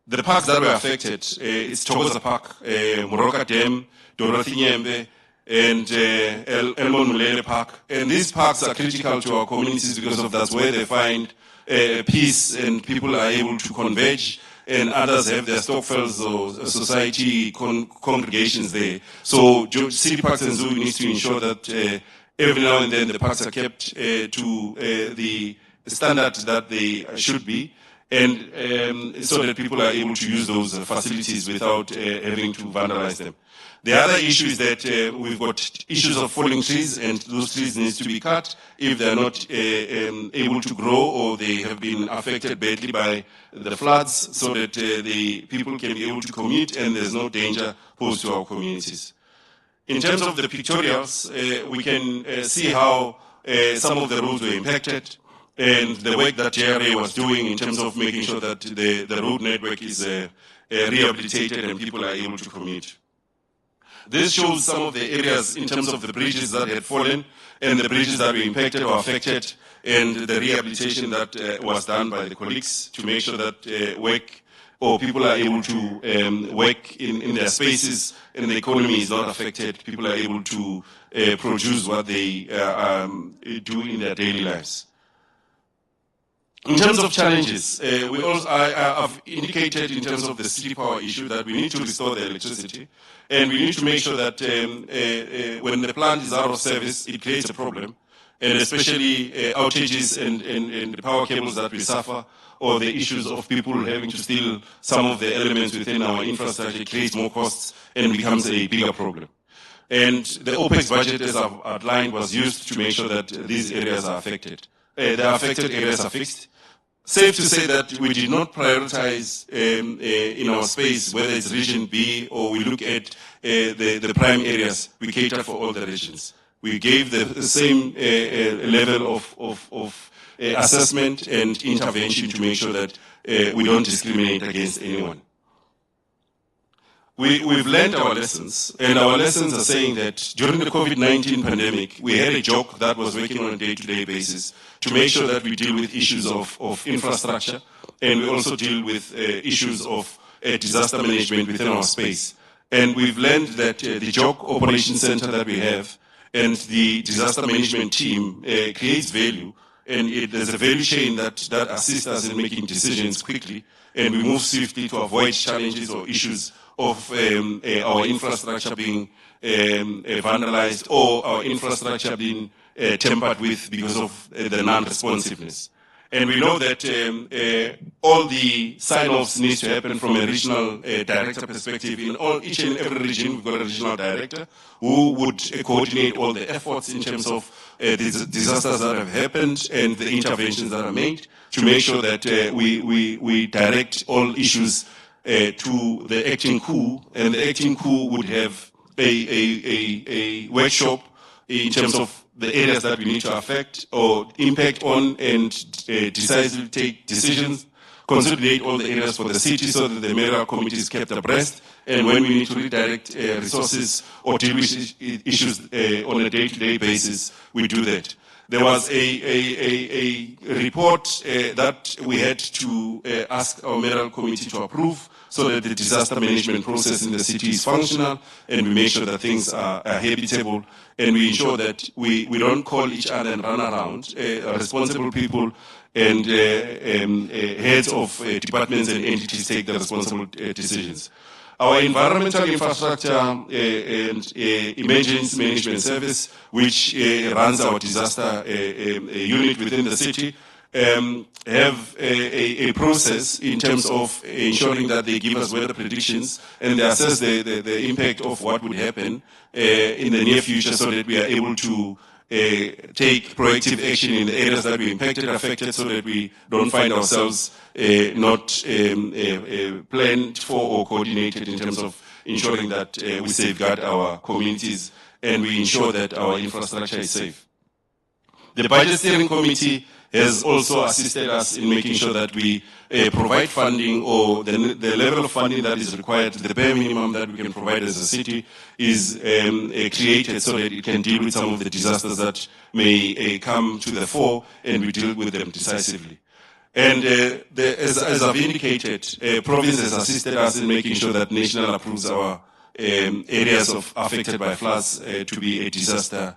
The parks that were affected, it's Thokoza Park, Moroka Dam, Dorothy Nyembe, and Elmon Mulele Park. And these parks are critical to our communities because of that's where they find peace and people are able to converge, and others have their stokvels or society congregations there. So City Parks and Zoo needs to ensure that every now and then the parks are kept to the standard that they should be. and so that people are able to use those facilities without having to vandalize them. The other issue is that we've got issues of falling trees, and those trees need to be cut if they're not able to grow or they have been affected badly by the floods, so that the people can be able to commute and there's no danger posed to our communities. In terms of the pictorials, we can see how some of the roads were impacted, and the work that JRA was doing in terms of making sure that the road network is rehabilitated and people are able to commute. This shows some of the areas in terms of the bridges that had fallen and the bridges that were impacted or affected, and the rehabilitation that was done by the colleagues to make sure that work or people are able to work in their spaces and the economy is not affected. People are able to produce what they do in their daily lives. In terms of challenges, I've indicated in terms of the city power issue that we need to restore the electricity, and we need to make sure that when the plant is out of service, it creates a problem, and especially outages and the power cables that we suffer, or the issues of people having to steal some of the elements within our infrastructure creates more costs and becomes a bigger problem. And the OPEX budget, as I've outlined, was used to make sure that these areas are affected. The affected areas are fixed. Safe to say that we did not prioritize in our space, whether it's region B or we look at the prime areas, we cater for all the regions. We gave the same level of assessment and intervention to make sure that we don't discriminate against anyone. We've learned our lessons, and our lessons are saying that during the COVID-19 pandemic, we had a JOC that was working on a day-to-day basis to make sure that we deal with issues of infrastructure, and we also deal with issues of disaster management within our space. And we've learned that the JOC Operations Center that we have and the disaster management team creates value, and there's a value chain that assists us in making decisions quickly, and we move swiftly to avoid challenges or issues of our infrastructure being vandalized or our infrastructure being tampered with because of the non-responsiveness. And we know that all the sign-offs need to happen from a regional director perspective. In each and every region, we've got a regional director who would coordinate all the efforts in terms of the disasters that have happened and the interventions that are made to make sure that we direct all issues to the acting coup, and the acting coup would have a workshop in terms of the areas that we need to affect or impact on, and decisively take decisions, consolidate all the areas for the city so that the mayoral committee is kept abreast, and when we need to redirect resources or deal with issues on a day-to-day basis, we do that. There was a report that we had to ask our mayoral committee to approve so that the disaster management process in the city is functional, and we make sure that things are habitable, and we ensure that we don't call each other and run around. Responsible people and heads of departments and entities take the responsible decisions. Our environmental infrastructure and emergency management service, which runs our disaster unit within the city, have a process in terms of ensuring that they give us weather predictions and they assess the impact of what would happen in the near future, so that we are able to take proactive action in the areas that we impacted, affected, so that we don't find ourselves not planned for or coordinated in terms of ensuring that we safeguard our communities and we ensure that our infrastructure is safe. The Budget Steering Committee has also assisted us in making sure that we provide funding, or the level of funding that is required, the bare minimum that we can provide as a city, is created so that it can deal with some of the disasters that may come to the fore, and we deal with them decisively. And as I've indicated, province has assisted us in making sure that national approves our areas affected by floods to be a disaster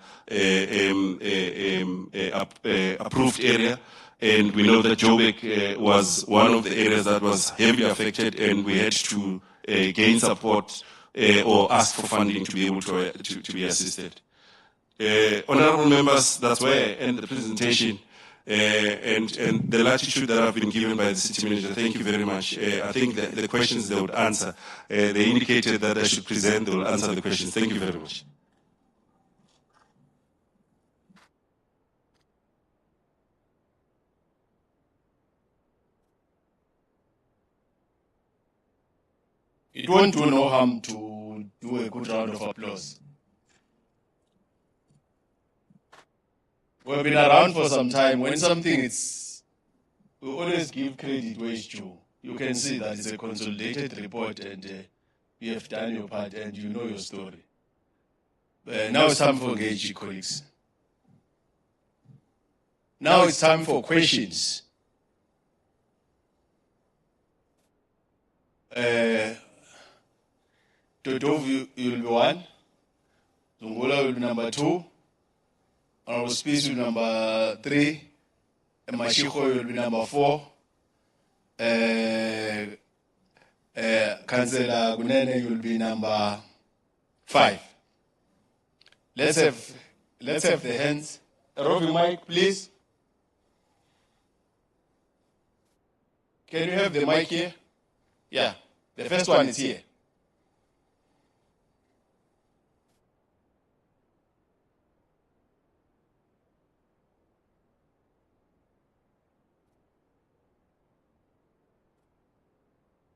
approved area. And we know that Joburg was one of the areas that was heavily affected, and we had to gain support or ask for funding to be able to be assisted. Honorable members, that's where I end the presentation. and the latitude that have been given by the city manager. Thank you very much. I think the questions they would answer, they indicated that I should present, they will answer the questions. Thank you very much. It won't do no harm to do a good round of applause. We've been around for some time. When something is, we always give credit where it's due. You can see that it's a consolidated report and you have done your part and you know your story. Now it's time for engaging colleagues. Now it's time for questions. Dodov, you'll be one. Zungola will be number 2. Honorable Speech will be number 3. And Mashiko will be number 4. Councillor Gunene will be number 5. Let's have the hands. A roving mic, please. Can you have the mic here? Yeah, the first one is here.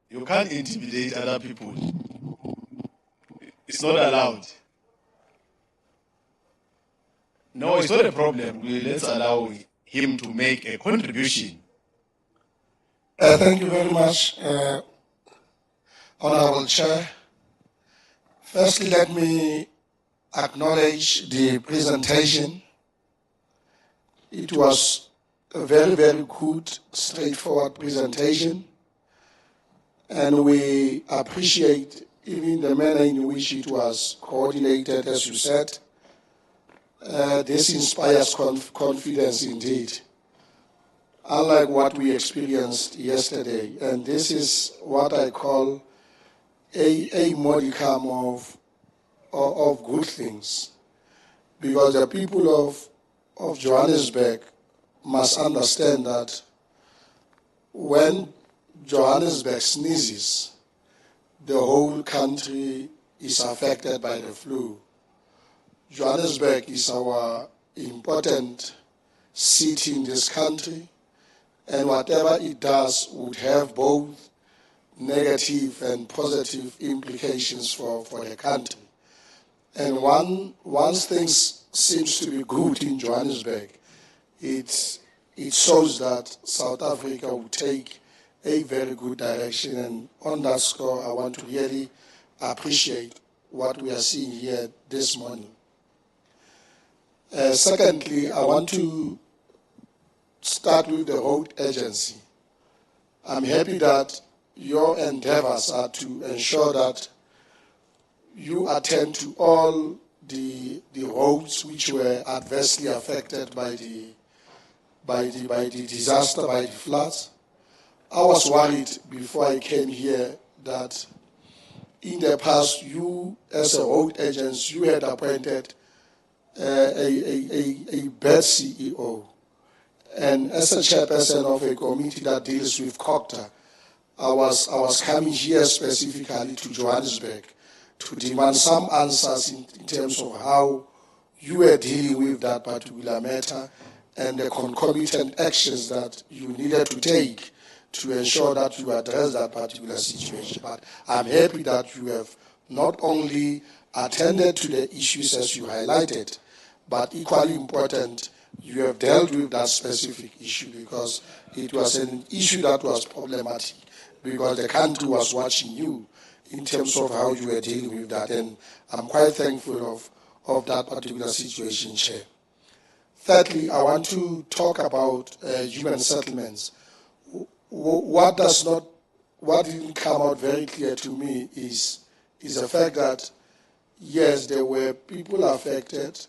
You can't intimidate other people. It's not allowed. No, it's not a problem. Let's allow him to make a contribution. Thank you very much, Honorable Chair. Firstly, let me acknowledge the presentation. It was a very, very good, straightforward presentation. And we appreciate even the manner in which it was coordinated, as you said. This inspires confidence indeed, unlike what we experienced yesterday. And this is what I call a modicum of good things, because the people of Johannesburg must understand that when Johannesburg sneezes, the whole country is affected by the flu. Johannesburg is our important city in this country, and whatever it does would have both negative and positive implications for the country. And once things seems to be good in Johannesburg, it shows that South Africa will take a very good direction. And on that score, I want to really appreciate what we are seeing here this morning. Secondly, I want to start with the road agency. I'm happy that your endeavors are to ensure that you attend to all the roads which were adversely affected by the disaster, by the floods. I was worried before I came here that in the past, you as a road agent, you had appointed a bad CEO. And as a chairperson of a committee that deals with COCTA, I was coming here specifically to Johannesburg to demand some answers in terms of how you were dealing with that particular matter and the concomitant actions that you needed to take to ensure that you address that particular situation. But I'm happy that you have not only attended to the issues as you highlighted, but equally important, you have dealt with that specific issue, because it was an issue that was problematic, because the country was watching you in terms of how you were dealing with that. And I'm quite thankful of that particular situation, Chair. Thirdly, I want to talk about human settlements. What didn't come out very clear to me is the fact that, yes, there were people affected.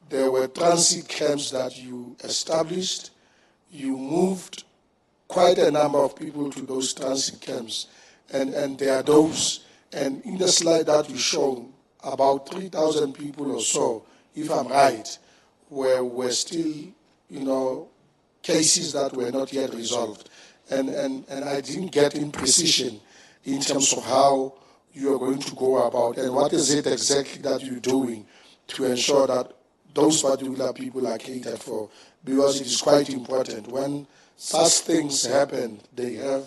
There were transit camps that you established. You moved quite a number of people to those transit camps. And there are those, and in the slide that you showed, about 3,000 people or so, if I'm right, were still, cases that were not yet resolved. And I didn't get in precision in terms of how you are going to go about and what is it exactly that you're doing to ensure that those particular people are catered for, because it is quite important. When such things happen, they have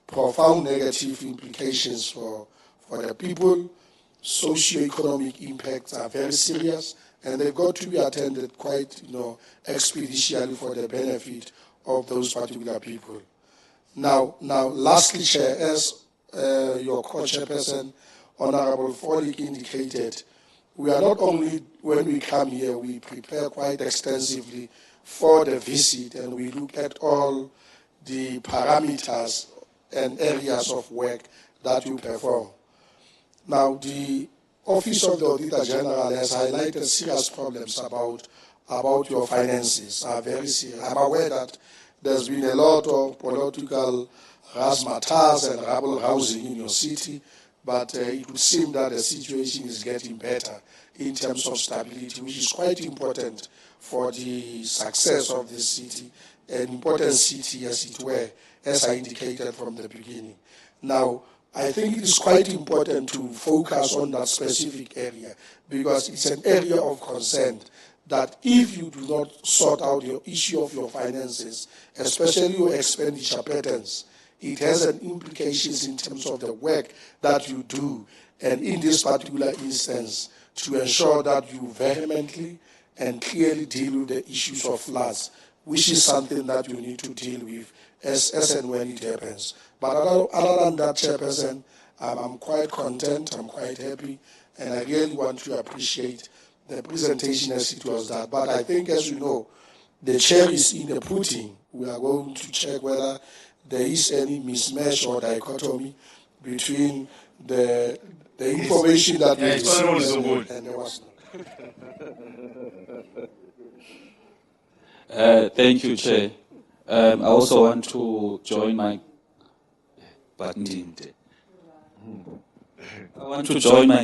profound negative implications for the people. Socio-economic impacts are very serious, and they've got to be attended quite, expeditiously for the benefit of those particular people. Now, lastly, Chair, as your co-chairperson, Honorable Follick, indicated, we are not only, when we come here, we prepare quite extensively for the visit, and we look at all the parameters and areas of work that you perform. Now, the Office of the Auditor General has highlighted serious problems about your finances, are very serious. I'm aware that there's been a lot of political razzmatazz and rabble-rousing in your city, but it would seem that the situation is getting better in terms of stability, which is quite important for the success of this city, an important city, as it were, as I indicated from the beginning. Now, I think it is quite important to focus on that specific area, because it's an area of concern that if you do not sort out your issue of your finances, especially your expenditure patterns, it has an implications in terms of the work that you do, and in this particular instance, to ensure that you vehemently and clearly deal with the issues of floods, which is something that you need to deal with as and when it happens. But other than that, Chairperson, I'm quite content, I'm quite happy, and I really want to appreciate the presentation as it was that. But I think, as you know, the chair is in the pudding. We are going to check whether there is any mismatch or dichotomy between the information that we received and there was no. Thank you, Chair. I also want to join my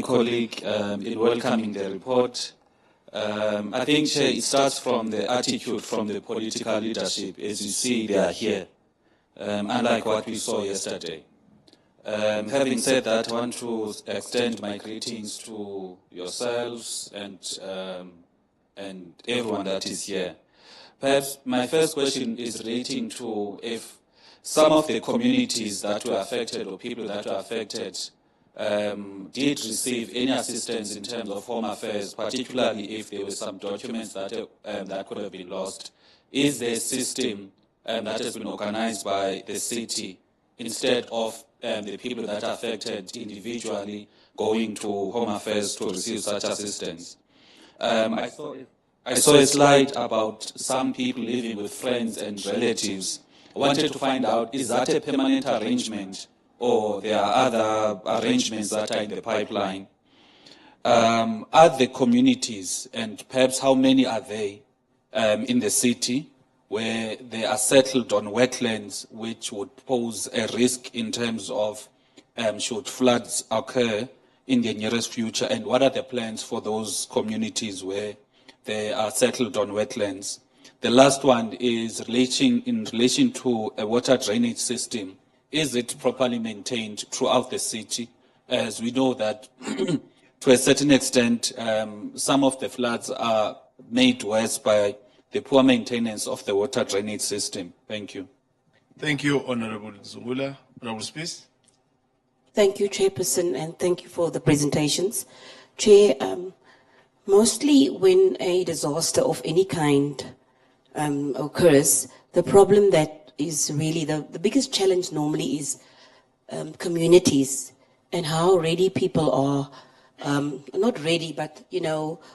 colleague in welcoming the report. I think, Chair, it starts from the attitude from the political leadership. As you see, they are here, unlike what we saw yesterday. Having said that, I want to extend my greetings to yourselves and everyone that is here. Perhaps my first question is relating to if some of the communities that were affected or people that were affected did receive any assistance in terms of home affairs, particularly if there were some documents that could have been lost. Is there a system that has been organized by the city instead of the people that are affected individually going to home affairs to receive such assistance? I saw a slide about some people living with friends and relatives. I wanted to find out, is that a permanent arrangement or there are other arrangements that are in the pipeline? Are the communities, and perhaps how many are they in the city, where they are settled on wetlands which would pose a risk in terms of should floods occur in the nearest future, and what are the plans for those communities where they are settled on wetlands? The last one is in relation to a water drainage system. Is it properly maintained throughout the city? As we know that to a certain extent, some of the floods are made worse by the poor maintenance of the water drainage system. Thank you. Thank you, Honorable Zungula. Honorable Smith. Thank you, Chairperson, and thank you for the presentations. Chair, mostly when a disaster of any kind occurs, the problem that is really the biggest challenge normally is communities and how ready people are, not ready, but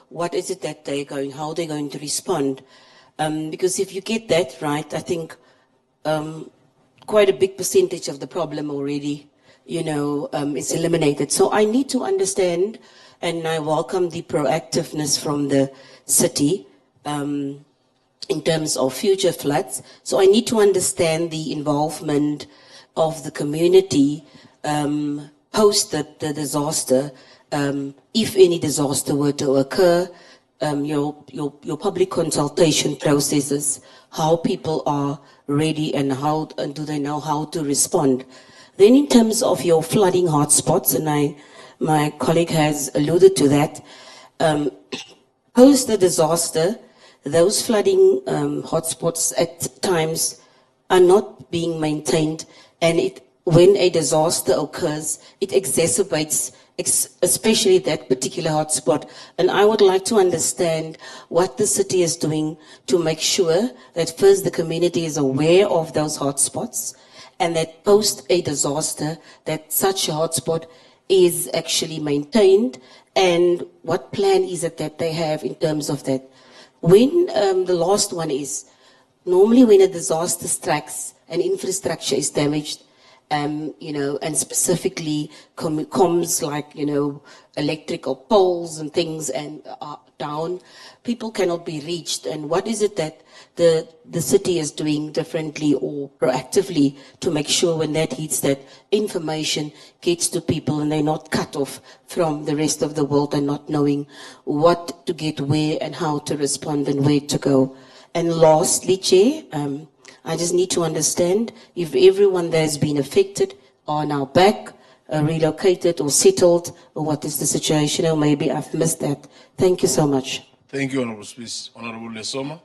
what is it that how they're going to respond. Because if you get that right, I think quite a big percentage of the problem already, is eliminated. So I need to understand, and I welcome the proactiveness from the city in terms of future floods. So I need to understand the involvement of the community post the disaster, if any disaster were to occur, your public consultation processes, how people are ready and how and do they know how to respond. Then in terms of your flooding hotspots, and my colleague has alluded to that, post the disaster, those flooding hotspots at times are not being maintained, and when a disaster occurs, it exacerbates especially that particular hotspot. And I would like to understand what the city is doing to make sure that first the community is aware of those hotspots, and that post a disaster, that such a hotspot is actually maintained, and what plan is it that they have in terms of that. When the last one is, normally when a disaster strikes and infrastructure is damaged, and specifically comms like, electrical poles and things and are down, people cannot be reached. And what is it that the city is doing differently or proactively to make sure when that hits, that information gets to people and they're not cut off from the rest of the world and not knowing what to get where and how to respond and where to go. And lastly, Chair, I just need to understand if everyone that has been affected are now back, relocated or settled, or what is the situation, or maybe I've missed that. Thank you so much. Thank you, Honorable Speaker. Honorable Lesoma.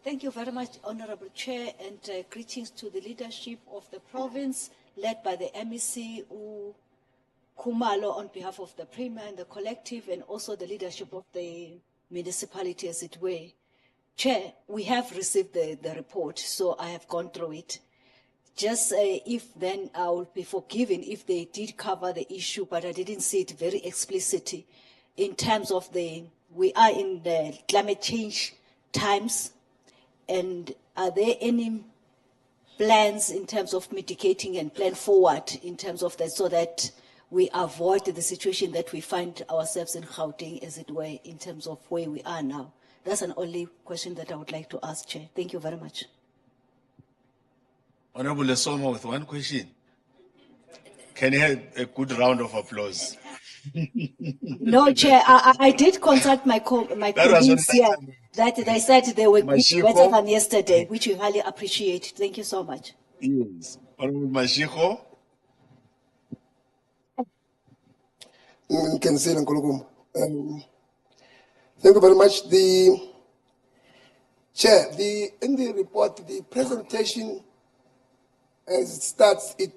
Thank you very much, Honorable Chair, and greetings to the leadership of the province, led by the MEC Khumalo on behalf of the Premier and the collective, and also the leadership of the municipality, as it were. Chair, we have received the report, so I have gone through it. Just if then I will be forgiven if they did cover the issue, but I didn't see it very explicitly in terms of we are in the climate change times, and are there any plans in terms of mitigating and plan forward in terms of that, so that we avoid the situation that we find ourselves in Gauteng, as it were, in terms of where we are now? That's an only question that I would like to ask, Chair. Thank you very much. Honorable Lesoma with one question. Can you have a good round of applause? No, Chair, I did consult my colleagues here that they said they were better than yesterday, which we highly appreciate. Thank you so much. Yes. Honorable Mashiko. Thank you very much. The Chair, in the report, the presentation, as it starts, it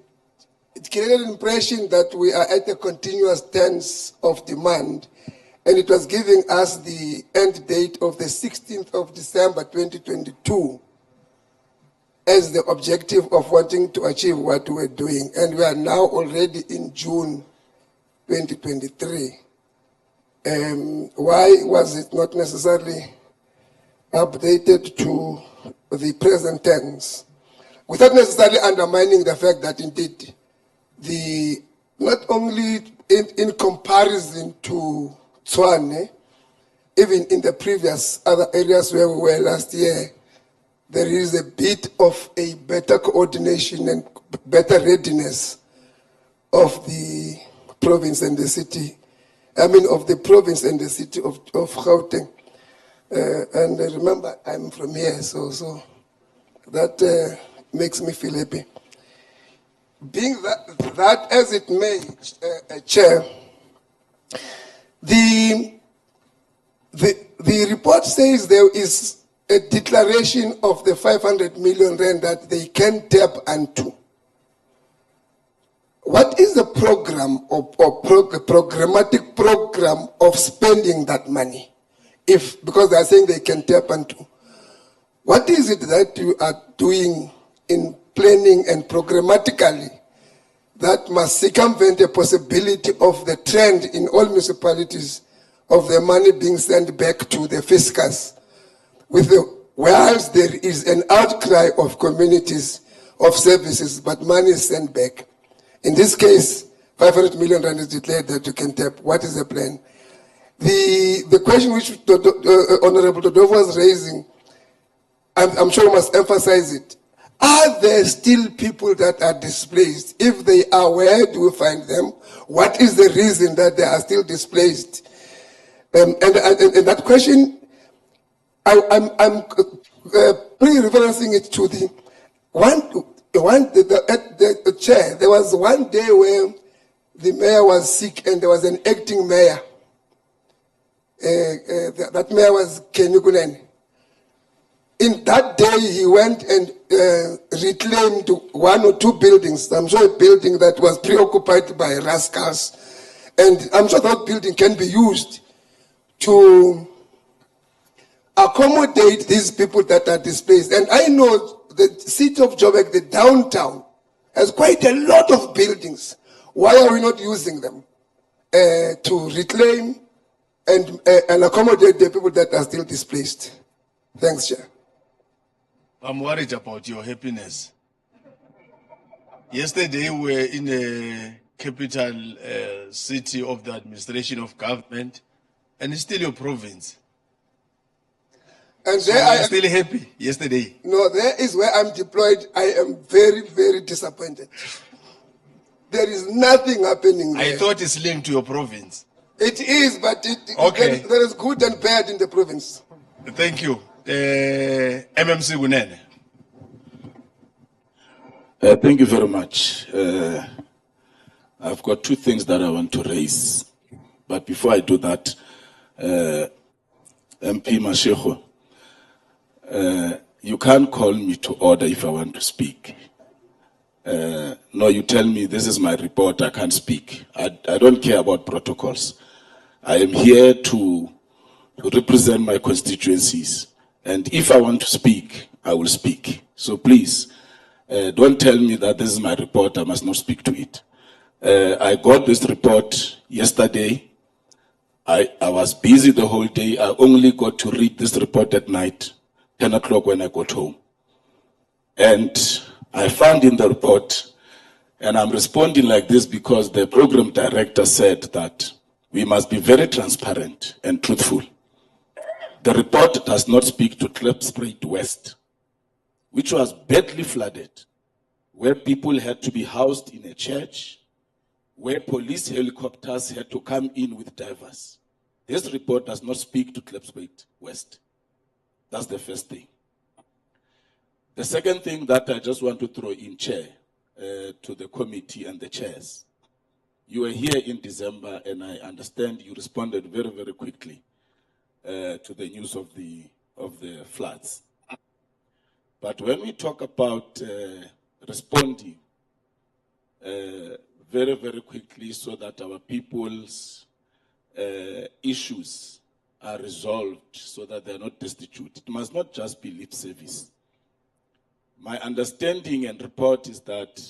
created an impression that we are at a continuous tense of demand, and it was giving us the end date of the 16th of December 2022 as the objective of wanting to achieve what we're doing, and we are now already in June 2023. Why was it not necessarily updated to the present tense, without necessarily undermining the fact that indeed not only in comparison to Tshwane, even in the previous other areas where we were last year, there is a bit of a better coordination and better readiness of the province and the city. Of the province and the city of Gauteng. And remember, I'm from here, so that makes me feel happy. Being that as it may, Chair, the report says there is a declaration of the 500 million rand that they can tap into. What is the program or programmatic program of spending that money? Because they are saying they can tap into. What is it that you are doing in planning and programmatically that must circumvent the possibility of the trend in all municipalities of the money being sent back to the fiscus, whilst there is an outcry of communities of services, but money is sent back? In this case, 500 million rand is declared that you can tap. What is the plan? The question which Honorable Dodov was raising, I'm sure we must emphasize it. Are there still people that are displaced? If they are, where do we find them? What is the reason that they are still displaced? And that question I'm pre-referencing it to the chair. There was one day where the mayor was sick and there was an acting mayor. That mayor was Kenyukunen. In that day, he went and reclaimed 1 or 2 buildings. I'm sure a building that was preoccupied by rascals. And I'm sure that building can be used to accommodate these people that are displaced. And I know the city of Joburg, the downtown, has quite a lot of buildings. Why are we not using them to reclaim and accommodate the people that are still displaced? Thanks, Chair. I'm worried about your happiness. Yesterday, we were in a capital city of the administration of government, and it's still your province. And So there I'm still happy yesterday. No, there is where I'm deployed. I am very, very disappointed. There is nothing happening there. I thought it's linked to your province. It is, but Okay. there is good and bad in the province. Thank you. MMC Gunene. Thank you very much. I've got 2 things that I want to raise. But before I do that, MP Mashego, you can't call me to order if I want to speak. No, you tell me this is my report, I can't speak. I don't care about protocols. I am here to represent my constituencies. And if I want to speak, I will speak. So please, don't tell me that this is my report, I must not speak to it. I got this report yesterday. I was busy the whole day. I only got to read this report at night, 10 o'clock when I got home. And I found in the report, and I'm responding like this because the program director said that we must be very transparent and truthful. The report does not speak to Klipspruit West, which was badly flooded, where people had to be housed in a church, where police helicopters had to come in with divers. This report does not speak to Klipspruit West. That's the first thing. The second thing that I just want to throw in, Chair, to the committee and the chairs. You were here in December, and I understand you responded very, very quickly to the news of the floods. But when we talk about responding very, very quickly so that our people's issues are resolved so that they're not destitute, it must not just be lip service. My understanding and report is that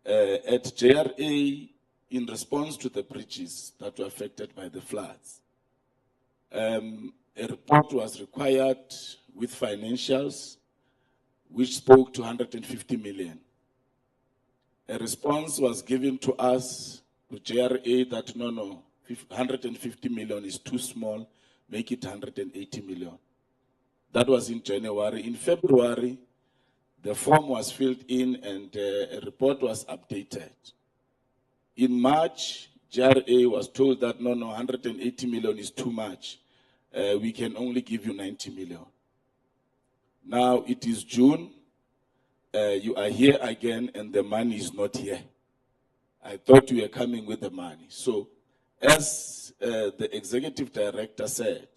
at JRA, in response to the bridges that were affected by the floods, a report was required with financials, which spoke to 150 million. A response was given to us, to JRA, that no, 150 million is too small, make it 180 million. That was in January. In February, the form was filled in and a report was updated. In March, JRA was told that no, 180 million is too much. We can only give you 90 million. Now it is June. You are here again and the money is not here. I thought you were coming with the money. So as the executive director said,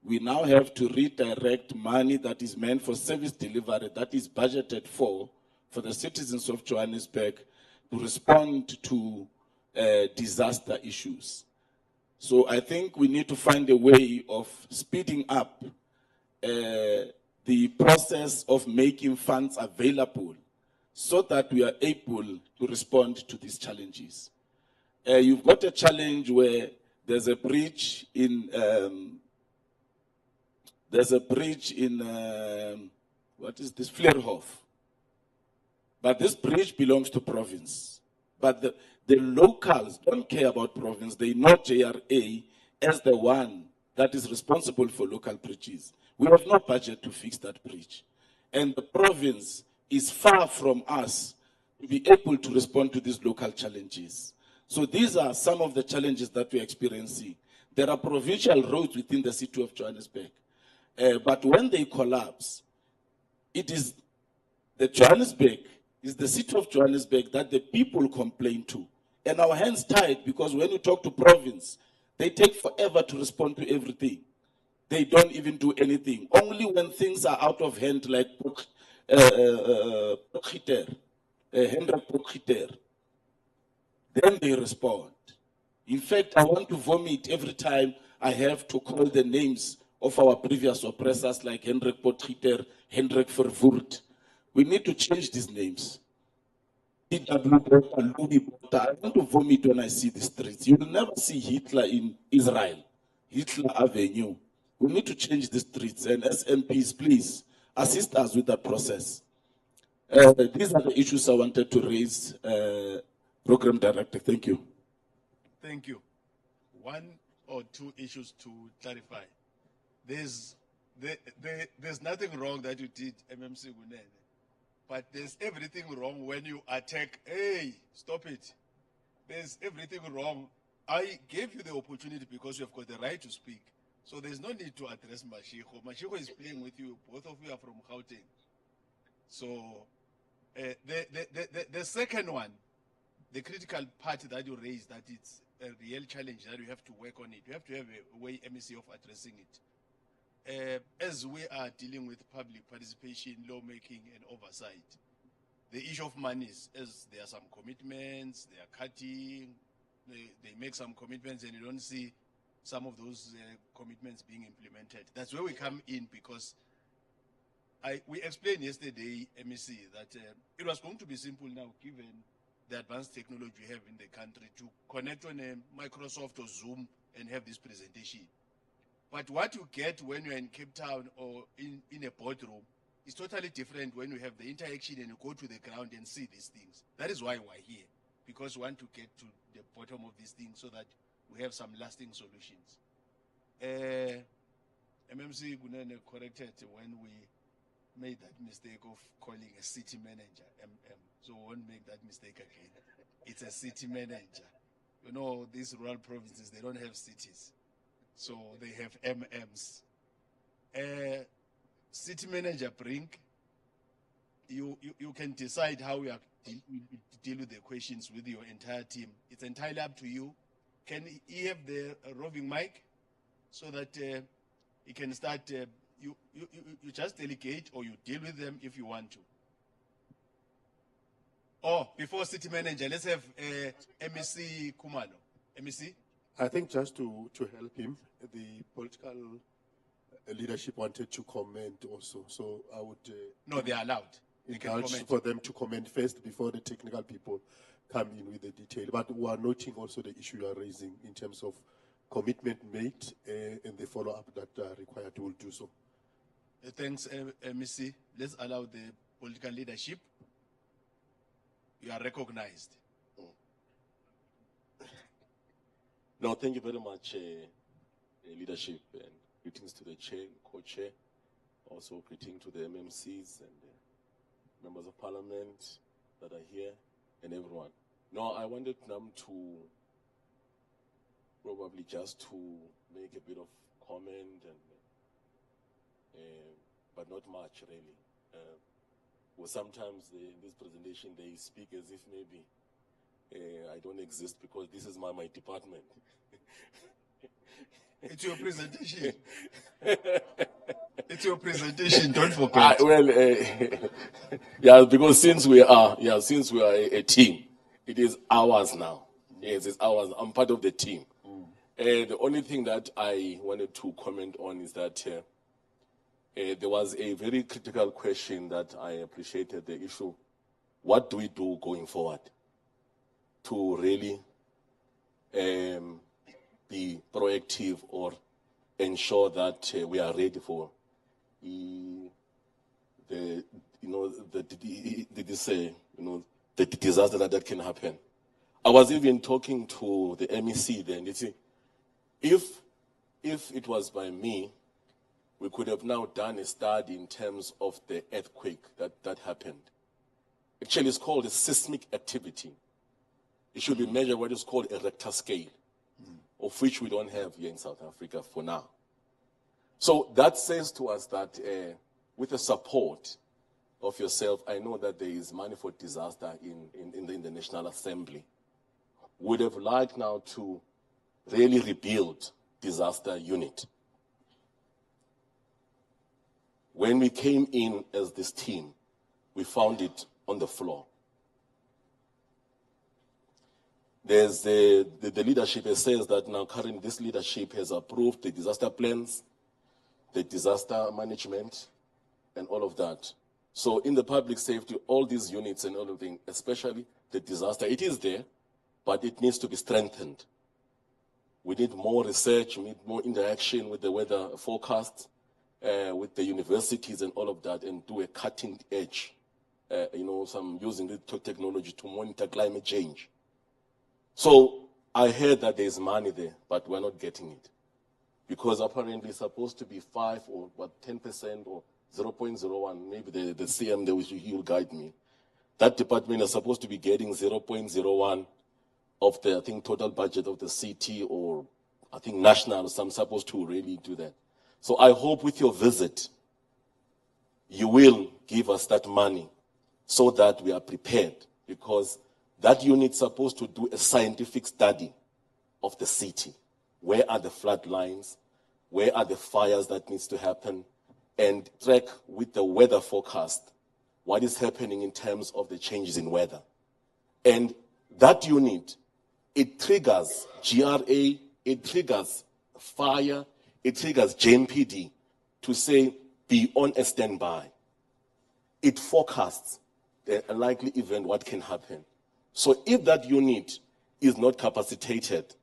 we now have to redirect money that is meant for service delivery, that is budgeted for the citizens of Johannesburg to respond to disaster issues. So I think we need to find a way of speeding up the process of making funds available so that we are able to respond to these challenges. You've got a challenge where there's a bridge in what is this, Vleerhof. But this bridge belongs to province. But the locals don't care about province. They know JRA as the one that is responsible for local bridges. We have no budget to fix that bridge. And the province is far from us to be able to respond to these local challenges. So these are some of the challenges that we're experiencing. There are provincial roads within the city of Johannesburg. But when they collapse, it is the Johannesburg, is the city of Johannesburg that the people complain to. And our hands tied, because when you talk to province, they take forever to respond to everything. They don't even do anything. Only when things are out of hand, like Hendrik Prokhiter, then they respond. In fact, I want to vomit every time I have to call the names of our previous oppressors like Hendrik Potgieter, Hendrik Vervoerd. We need to change these names. I want to vomit when I see the streets. You will never see Hitler in Israel, Hitler Avenue. We need to change the streets, and as MPs, please assist us with that process. These are the issues I wanted to raise. Program Director, thank you. Thank you. One or two issues to clarify. There's nothing wrong that you did, MMC Gunene, but there's everything wrong when you attack. Hey, stop it. There's everything wrong. I gave you the opportunity because you have got the right to speak. So there's no need to address Mashiko. Mashiko is playing with you. Both of you are from Gauteng. So the second one, the critical part that you raised, that it's a real challenge that you have to work on it. You have to have a way, MEC, of addressing it. As we are dealing with public participation, lawmaking, and oversight, the issue of monies, as there are some commitments, they are cutting, they make some commitments, and you don't see some of those commitments being implemented. That's where we come in, because we explained yesterday, MEC, that it was going to be simple now, given the advanced technology we have in the country, to connect on a Microsoft or Zoom and have this presentation. But what you get when you're in Cape Town or in a boardroom is totally different when you have the interaction and you go to the ground and see these things. That is why we're here, because we want to get to the bottom of these things so that we have some lasting solutions. MMC Gunene corrected when we made that mistake of calling a city manager MM. So we won't make that mistake again. It's a city manager. You know, these rural provinces, they don't have cities. So they have MMs. City manager Brink, you can decide how you deal with the questions with your entire team. It's entirely up to you. Can he have the roving mic so that he can start? You just delegate, or you deal with them if you want to. Oh, before city manager, let's have MEC Kumalo. MEC? I think just to help him, the political leadership wanted to comment also. So I would no, they are allowed. They can comment. For them to comment first before the technical people come in with the detail. But we are noting also the issue you are raising in terms of commitment made and the follow-up that are required. Will do so. Thanks, MEC. Let's allow the political leadership. You are recognized. No, thank you very much, leadership, and greetings to the chair, co-chair, also greeting to the MMCs and the members of parliament that are here, and everyone. No, I wanted them to probably just to make a bit of comment, and but not much really. Well, sometimes in this presentation they speak as if maybe I don't exist because this is my department. It's your presentation. It's your presentation. Don't forget. Yeah, because since we are a team, it is ours now. Yes, it's ours. I'm part of the team. The only thing that I wanted to comment on is that there was a very critical question that I appreciated, the issue: what do we do going forward to really be proactive or ensure that we are ready for the disaster that can happen. I was even talking to the MEC then. You see, if it was by me, we could have now done a study in terms of the earthquake that happened. Actually, it's called a seismic activity. It should be measured what is called a Richter scale, of which we don't have here in South Africa for now. So that says to us that with the support of yourself, I know that there is money for disaster in the National Assembly. Would have liked now to really rebuild disaster unit. When we came in as this team, we found it on the floor. There's the leadership says that now currently this leadership has approved the disaster plans, the disaster management, and all of that. So in the public safety, all these units and everything, especially the disaster, it is there, but it needs to be strengthened. We need more research, we need more interaction with the weather forecast, with the universities and all of that, and do a cutting edge, some using the technology to monitor climate change. So I heard that there's money there, but we're not getting it. Because apparently it's supposed to be 5 or 10% or 0.01, maybe the CM, he will guide me. That department is supposed to be getting 0.01 of the, I think, total budget of the city, or I think national, so I'm supposed to really do that. So I hope with your visit, you will give us that money so that we are prepared, because that unit's supposed to do a scientific study of the city. Where are the flood lines? Where are the fires that needs to happen? And track with the weather forecast what is happening in terms of the changes in weather. And that unit, it triggers GRA, it triggers fire, it triggers JMPD to say, be on a standby. It forecasts a likely event, what can happen. So if that unit is not capacitated,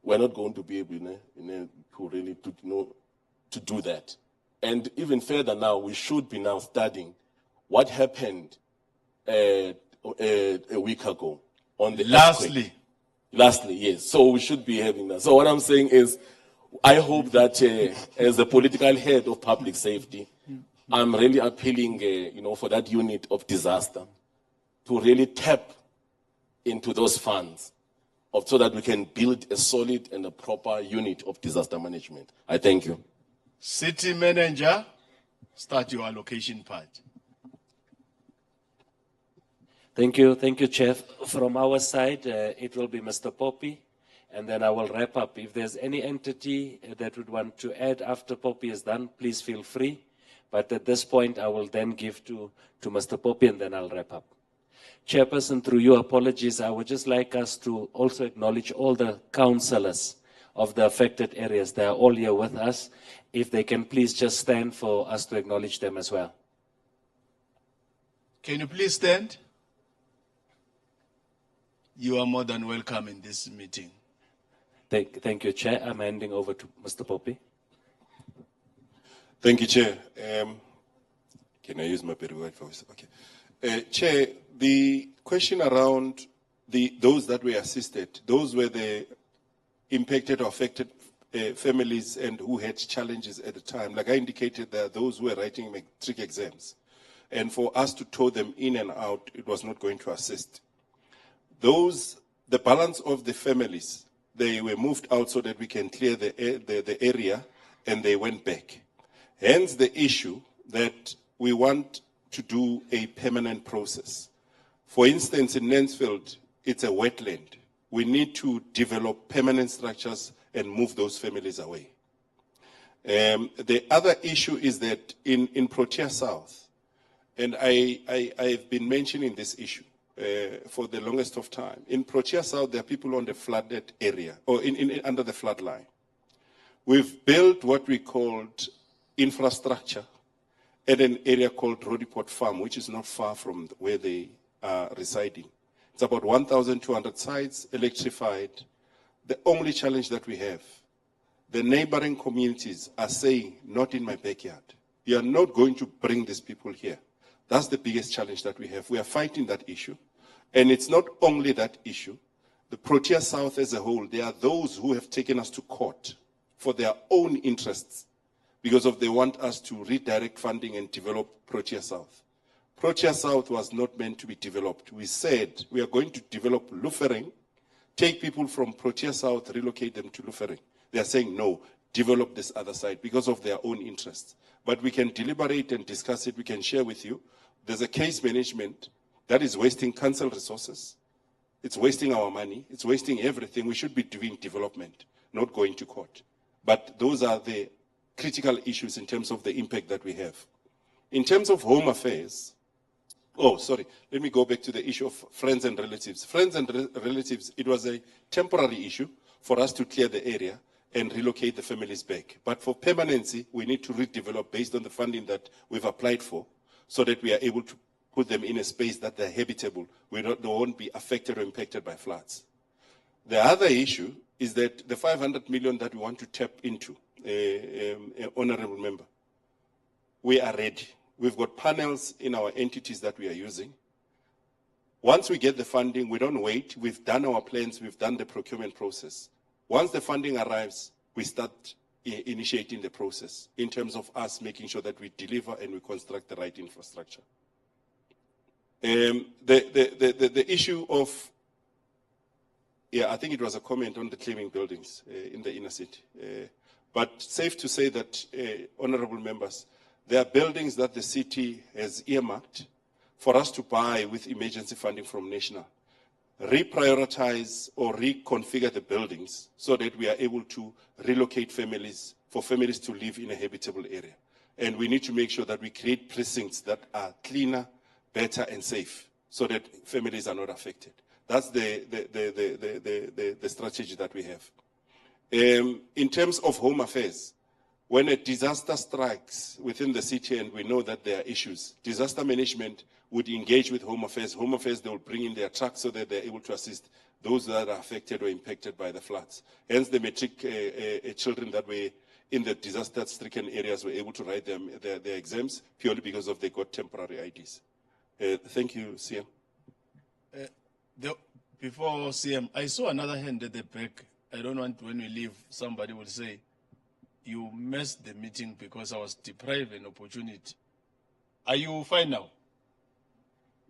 we're not going to be able to really to do that. And even further now, we should be now studying what happened a week ago on the earthquake. Lastly, yes. So we should be having that. So what I'm saying is, I hope that as the political head of public safety, I'm really appealing, for that unit of disaster to really tap into those funds so that we can build a solid and a proper unit of disaster management. I thank you. City Manager, start your allocation part. Thank you, Chair. From our side, it will be Mr. Poppy, and then I will wrap up. If there's any entity that would want to add after Poppy is done, please feel free. But at this point, I will then give to Mr. Poppy, and then I'll wrap up. Chairperson, through your apologies, I would just like us to also acknowledge all the councillors of the affected areas. They are all here with us. If they can please just stand for us to acknowledge them as well. Can you please stand? You are more than welcome in this meeting. Thank you, Chair. I'm handing over to Mr. Poppy. Thank you, Chair. Can I use my very wide voice? Okay. Chair, the question around those that were assisted, those were the impacted or affected families and who had challenges at the time. Like I indicated, there are those who were writing matric exams. And for us to tow them in and out, it was not going to assist. The balance of the families, they were moved out so that we can clear the area, and they went back. Hence the issue that we want to do a permanent process. For instance, in Mansfield, it's a wetland. We need to develop permanent structures and move those families away. The other issue is that in Protea South, and I've been mentioning this issue for the longest of time. In Protea South, there are people on the flooded area, or under the flood line. We've built what we called infrastructure at an area called Rodiport Farm, which is not far from where they are residing. It's about 1,200 sites, electrified. The only challenge that we have, the neighboring communities are saying, not in my backyard. You are not going to bring these people here. That's the biggest challenge that we have. We are fighting that issue. And it's not only that issue. The Protea South as a whole, there are those who have taken us to court for their own interests because they want us to redirect funding and develop Protea South. Protea South was not meant to be developed. We said we are going to develop Lufering, take people from Protea South, relocate them to Lufering. They are saying no. develop this other side because of their own interests. But we can deliberate and discuss it. We can share with you. There's a case management that is wasting council resources. It's wasting our money. It's wasting everything. We should be doing development, not going to court. But those are the critical issues in terms of the impact that we have. In terms of home affairs, let me go back to the issue of friends and relatives. Friends and relatives, it was a temporary issue for us to clear the area and relocate the families back. But for permanency, we need to redevelop based on the funding that we've applied for so that we are able to put them in a space that they're habitable. They won't be affected or impacted by floods. The other issue is that the 500 million that we want to tap into, Honorable Member, we are ready. We've got panels in our entities that we are using. Once we get the funding, we don't wait. We've done our plans. We've done the procurement process. Once the funding arrives, we start initiating the process in terms of us making sure that we deliver and we construct the right infrastructure. The issue of, I think it was a comment on the claiming buildings in the inner city. But safe to say that, honorable members, there are buildings that the city has earmarked for us to buy with emergency funding from national, reprioritize or reconfigure the buildings so that we are able to relocate families, for families to live in a habitable area. And we need to make sure that we create precincts that are cleaner, better, and safe so that families are not affected. That's the strategy that we have. In terms of home affairs, when a disaster strikes within the city and we know that there are issues, disaster management would engage with Home Affairs. Home Affairs, they will bring in their trucks so that they're able to assist those that are affected or impacted by the floods. Hence, the matric children that were in the disaster-stricken areas were able to write their exams purely because of they got temporary IDs. Thank you, CM. Before CM, I saw another hand at the back. I don't want when we leave, somebody will say, you missed the meeting because I was deprived of an opportunity. Are you fine now?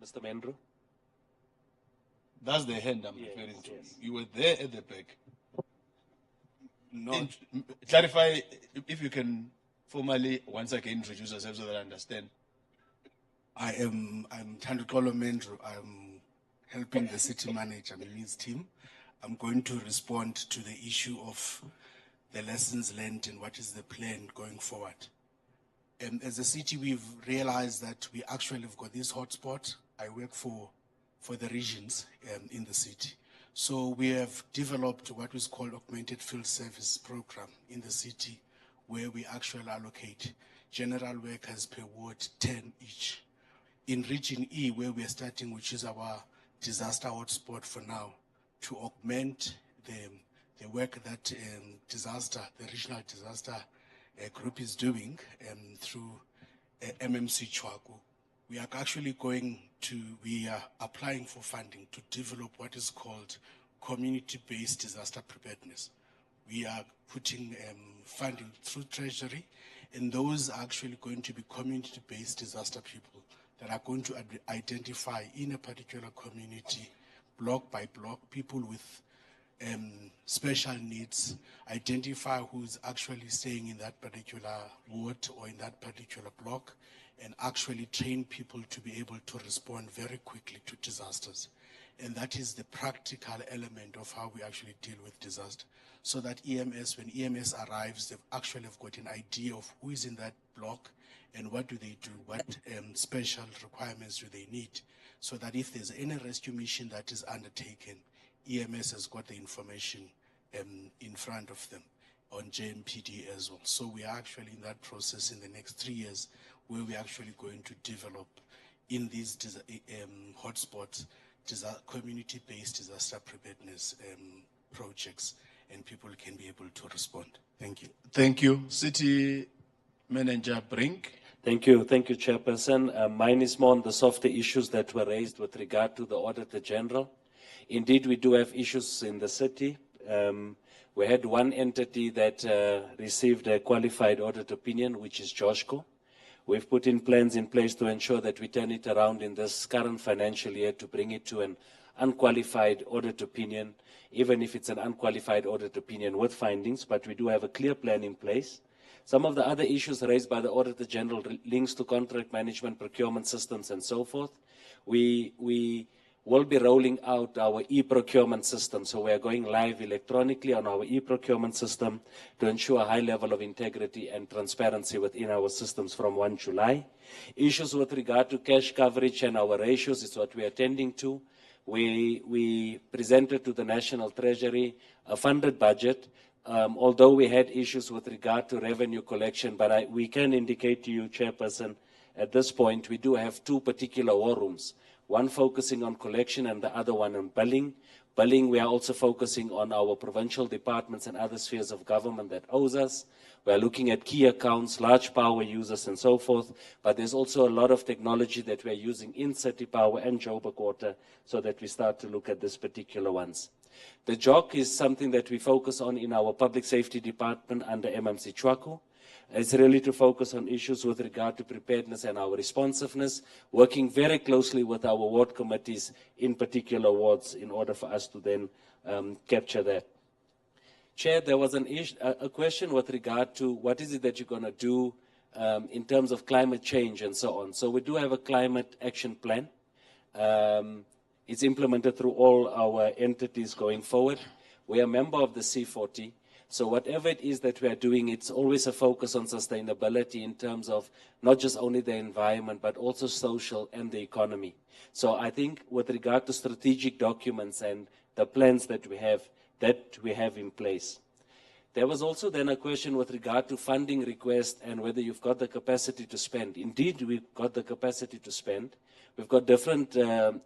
Mr. Mendro? That's the hand I'm referring to. Yes. You were there at the back. No. Clarify, if you can formally once again introduce yourself so that I understand. I'm Thandukolo Mendro. I'm helping the city manager, Mimi's team. I'm going to respond to the issue of the lessons learned and what is the plan going forward. As a city, we've realized that we actually have got this hotspot. I work for the regions in the city. So we have developed what is called augmented field service program in the city, where we actually allocate general workers per ward 10 each. In Region E, where we are starting, which is our disaster hotspot for now, to augment the work that the regional disaster group is doing through MMC Tshwane. We are actually we are applying for funding to develop what is called community-based disaster preparedness. We are putting funding through Treasury, and those are actually going to be community-based disaster people that are going to identify in a particular community, block by block, people with special needs, identify who's actually staying in that particular ward or in that particular block, and actually train people to be able to respond very quickly to disasters. And that is the practical element of how we actually deal with disaster. So that EMS, when EMS arrives, they've actually got an idea of who is in that block and what do they do, what special requirements do they need, so that if there's any rescue mission that is undertaken, EMS has got the information in front of them on JMPD as well. So we are actually in that process in the next 3 years, where we're actually going to develop in these hotspots community-based disaster preparedness projects, and people can be able to respond. Thank you. Thank you. City Manager Brink. Thank you, Chairperson. Mine is more on the softer issues that were raised with regard to the Auditor General. Indeed, we do have issues in the city. We had one entity that received a qualified audit opinion, which is Joshko. We've put in plans in place to ensure that we turn it around in this current financial year to bring it to an unqualified audit opinion, even if it's an unqualified audit opinion with findings, but we do have a clear plan in place. Some of the other issues raised by the Auditor General links to contract management, procurement systems, and so forth. We will be rolling out our e-procurement system. So we are going live electronically on our e-procurement system to ensure a high level of integrity and transparency within our systems from 1 July. Issues with regard to cash coverage and our ratios is what we are attending to. We presented to the National Treasury a funded budget, although we had issues with regard to revenue collection, but we can indicate to you, Chairperson, at this point, we do have two particular war rooms, one focusing on collection and the other one on billing. Billing, we are also focusing on our provincial departments and other spheres of government that owes us. We are looking at key accounts, large power users, and so forth. But there's also a lot of technology that we are using in City Power and Joburg Water so that we start to look at these particular ones. The JOC is something that we focus on in our public safety department under MMC Tshwane. It's really to focus on issues with regard to preparedness and our responsiveness, working very closely with our ward committees in particular wards in order for us to then capture that. Chair, there was a question with regard to what is it that you're going to do in terms of climate change and so on. So we do have a climate action plan. It's implemented through all our entities going forward. We are a member of the C40. So whatever it is that we are doing, it's always a focus on sustainability in terms of not just only the environment, but also social and the economy. So I think with regard to strategic documents and the plans that we have in place. There was also then a question with regard to funding request and whether you've got the capacity to spend. Indeed, we've got the capacity to spend. We've got different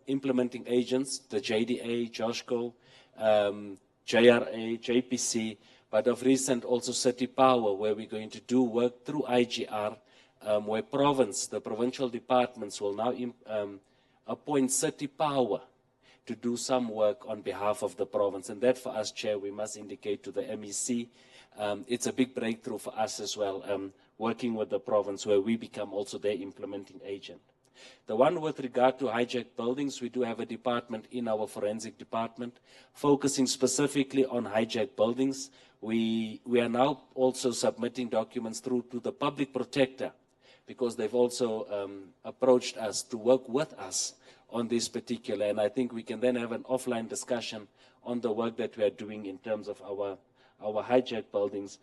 implementing agents, the JDA, JOSCO, JRA, JPC, but of recent also City Power, where we're going to do work through IGR, where the provincial departments will now appoint City Power to do some work on behalf of the province. And that for us, Chair, we must indicate to the MEC, it's a big breakthrough for us as well, working with the province where we become also their implementing agent. The one with regard to hijacked buildings, we do have a department in our forensic department focusing specifically on hijacked buildings. We are now also submitting documents through to the public protector because they've also approached us to work with us on this particular, and I think we can then have an offline discussion on the work that we are doing in terms of our hijacked buildings,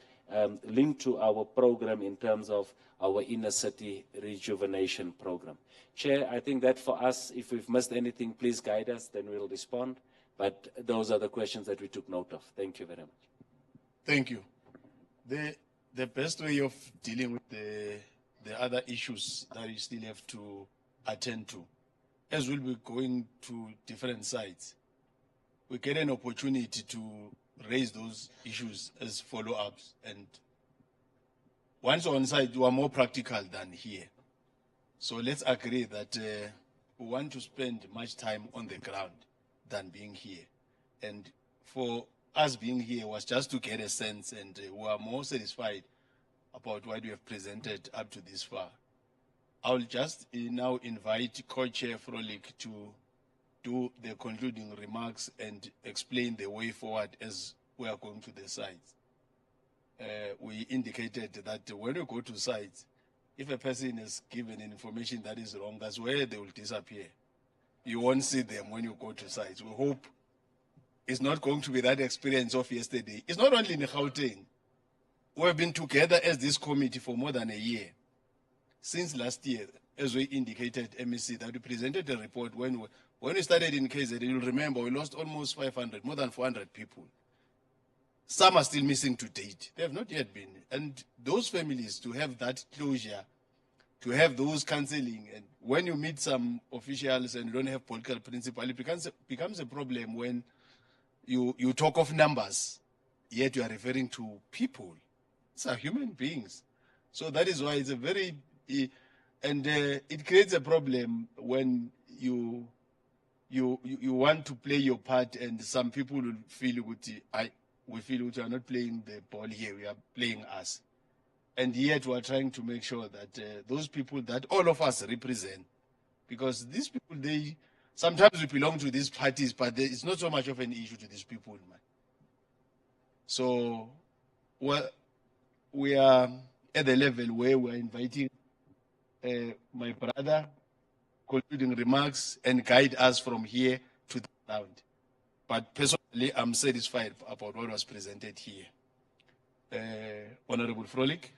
linked to our program in terms of our inner city rejuvenation program. Chair, I think that for us, if we've missed anything, please guide us, then we'll respond. But those are the questions that we took note of. Thank you very much. Thank you. The best way of dealing with the other issues that you still have to attend to, as we'll be going to different sites, we get an opportunity to raise those issues as follow-ups. And once on site, we are more practical than here. So let's agree that we want to spend much time on the ground than being here. And for us being here was just to get a sense, and we are more satisfied about what we have presented up to this far. I'll just now invite Co-Chair Frolik to do the concluding remarks and explain the way forward as we are going to the sites. We indicated that when we go to sites, if a person is given information that is wrong, that's where they will disappear. You won't see them when you go to sites. We hope it's not going to be that experience of yesterday. It's not only in Gauteng. We have been together as this committee for more than a year. Since last year, as we indicated, MEC, that we presented a report when we started in KZN, you'll remember we lost almost 500, more than 400 people. Some are still missing to date. They have not yet been. And those families, to have that closure, to have those counseling, and when you meet some officials and you don't have political principle, it becomes a problem when you talk of numbers, yet you are referring to people. These are human beings. So that is why it's a very, and it creates a problem when you want to play your part, and some people will feel we feel we are not playing the ball here, we are playing us. And yet we are trying to make sure that those people that all of us represent, because these people, sometimes we belong to these parties, but it's not so much of an issue to these people, man. So we are at the level where we're inviting my brother, concluding remarks, and guide us from here to the ground. But personally, I'm satisfied about what was presented here. Honorable Frolik.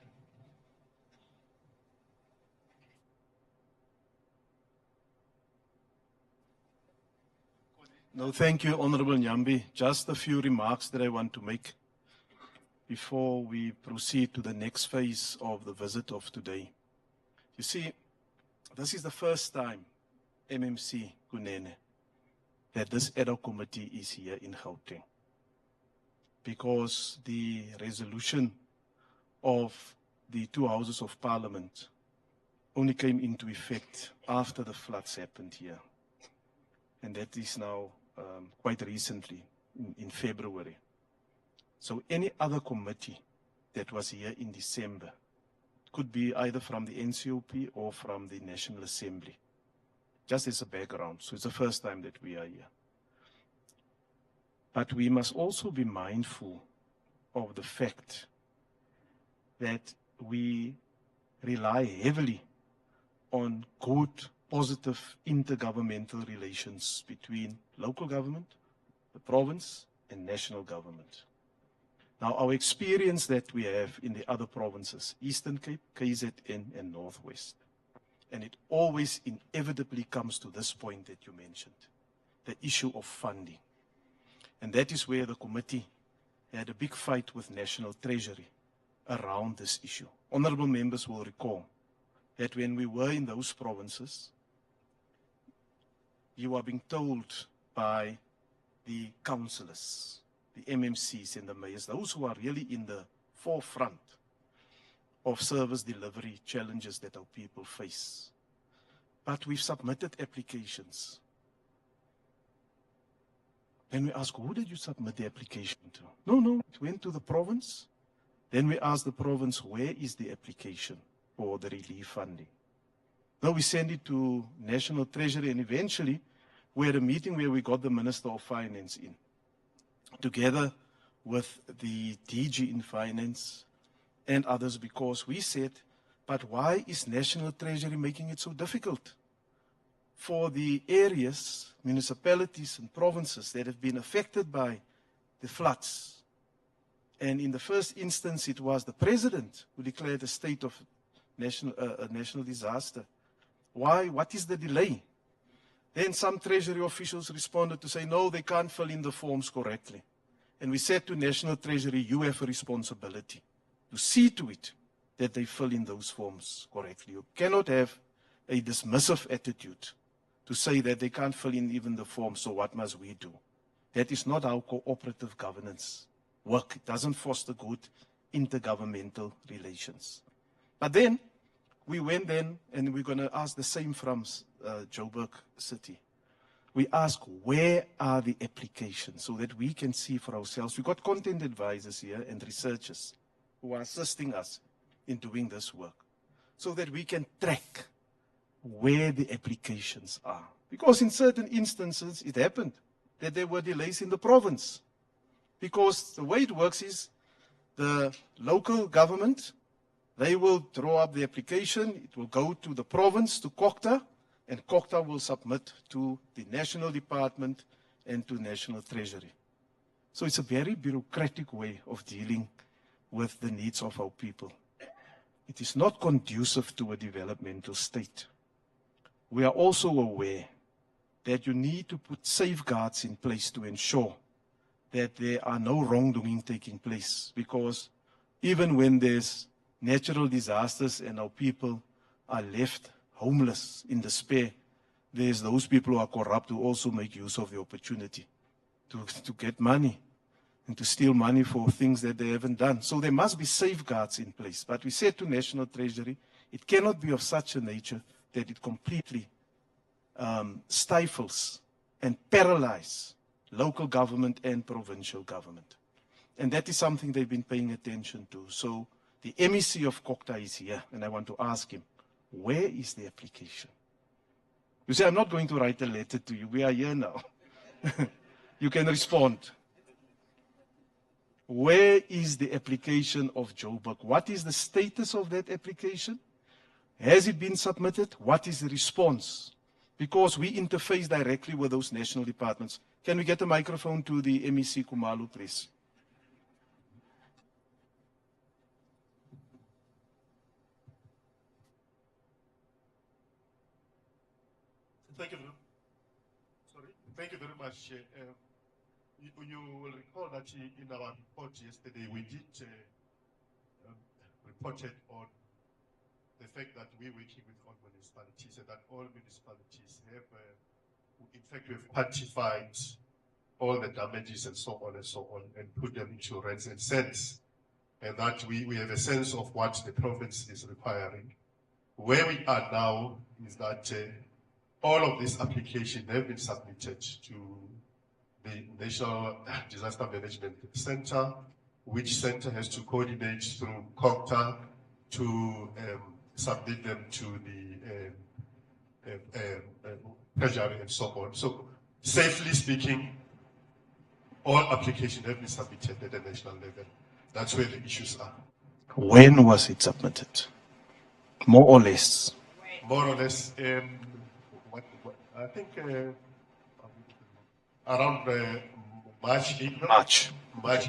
No, thank you, Honorable Nyambi. Just a few remarks that I want to make before we proceed to the next phase of the visit of today. You see, this is the first time, MMC Kunene, that this Ad Hoc Committee is here in Gauteng. Because the resolution of the two houses of parliament only came into effect after the floods happened here. And that is now quite recently, in February. So any other committee that was here in December could be either from the NCOP or from the National Assembly, just as a background. So it's the first time that we are here. But we must also be mindful of the fact that we rely heavily on good, positive intergovernmental relations between local government, the province, and national government. Now, our experience that we have in the other provinces, Eastern Cape, KZN, and Northwest, and it always inevitably comes to this point that you mentioned, the issue of funding. And that is where the committee had a big fight with National Treasury around this issue. Honorable members will recall that when we were in those provinces, you are being told by the councillors, the MMCs and the mayors, those who are really in the forefront of service delivery challenges that our people face. But we've submitted applications. Then we ask, who did you submit the application to? No, it went to the province. Then we ask the province, where is the application for the relief funding? Now we send it to National Treasury, and eventually we had a meeting where we got the Minister of Finance in, together with the DG in Finance and others, because we said, but why is National Treasury making it so difficult for the areas, municipalities and provinces that have been affected by the floods? And in the first instance, it was the President who declared a state of national disaster. Why? What is the delay? Then some Treasury officials responded to say, no, they can't fill in the forms correctly. And we said to National Treasury, you have a responsibility to see to it that they fill in those forms correctly. You cannot have a dismissive attitude to say that they can't fill in even the forms, so what must we do? That is not how cooperative governance works. It doesn't foster good intergovernmental relations. But then, we went then, and we're going to ask the same from Joburg City. We ask, where are the applications, so that we can see for ourselves. We've got content advisors here and researchers who are assisting us in doing this work, so that we can track where the applications are. Because in certain instances, it happened that there were delays in the province. Because the way it works is the local government, they will draw up the application, it will go to the province, to COCTA, and COCTA will submit to the National Department and to National Treasury. So it's a very bureaucratic way of dealing with the needs of our people. It is not conducive to a developmental state. We are also aware that you need to put safeguards in place to ensure that there are no wrongdoing taking place, because even when there's natural disasters and our people are left homeless in despair, there's those people who are corrupt who also make use of the opportunity to get money and to steal money for things that they haven't done. So there must be safeguards in place. But we said to National Treasury, it cannot be of such a nature that it completely stifles and paralyzes local government and provincial government. And that is something they've been paying attention to. So the MEC of COCTA is here, and I want to ask him, where is the application? You say, I'm not going to write a letter to you. We are here now. You can respond. Where is the application of Joburg? What is the status of that application? Has it been submitted? What is the response? Because we interface directly with those national departments. Can we get a microphone to the MEC Khumalo, please? Thank you. Thank you very much. You will recall that in our report yesterday, we did reported on the fact that we're working with all municipalities and that all municipalities have, in fact, we have quantified all the damages and so on and put them into rands and cents. And that we have a sense of what the province is requiring. Where we are now is that all of these applications have been submitted to the National Disaster Management Center, which center has to coordinate through COCTA to submit them to the Treasury and so on. So, safely speaking, all applications have been submitted at the national level. That's where the issues are. When was it submitted? More or less? More or less, I think around March, April. March,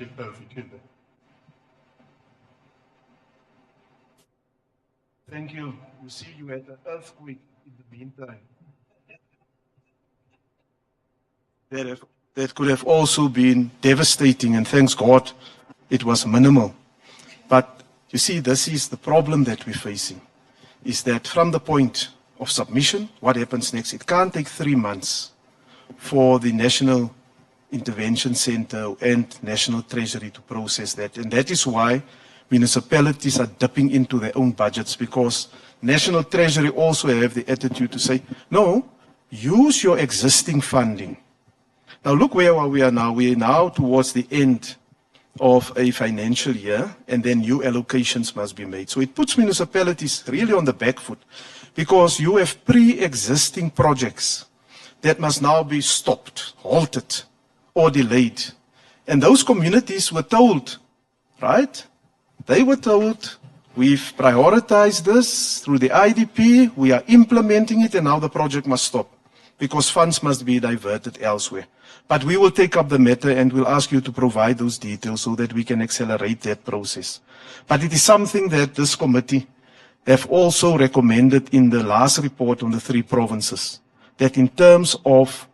April, between them. Thank you. You see, you had an earthquake in the meantime. That could have also been devastating, and thanks God, it was minimal. But you see, this is the problem that we're facing, is that from the point of submission, what happens next? It can't take 3 months for the National Intervention Center and National Treasury to process that. And that is why municipalities are dipping into their own budgets, because National Treasury also have the attitude to say, no, use your existing funding. Now look where we are now. We are now towards the end of a financial year, and then new allocations must be made. So it puts municipalities really on the back foot, because you have pre-existing projects that must now be stopped, halted, or delayed. And those communities were told, right? They were told, we've prioritized this through the IDP, we are implementing it, and now the project must stop, because funds must be diverted elsewhere. But we will take up the matter and we'll ask you to provide those details so that we can accelerate that process. But it is something that this committee have also recommended in the last report on the 3 provinces, that in terms of,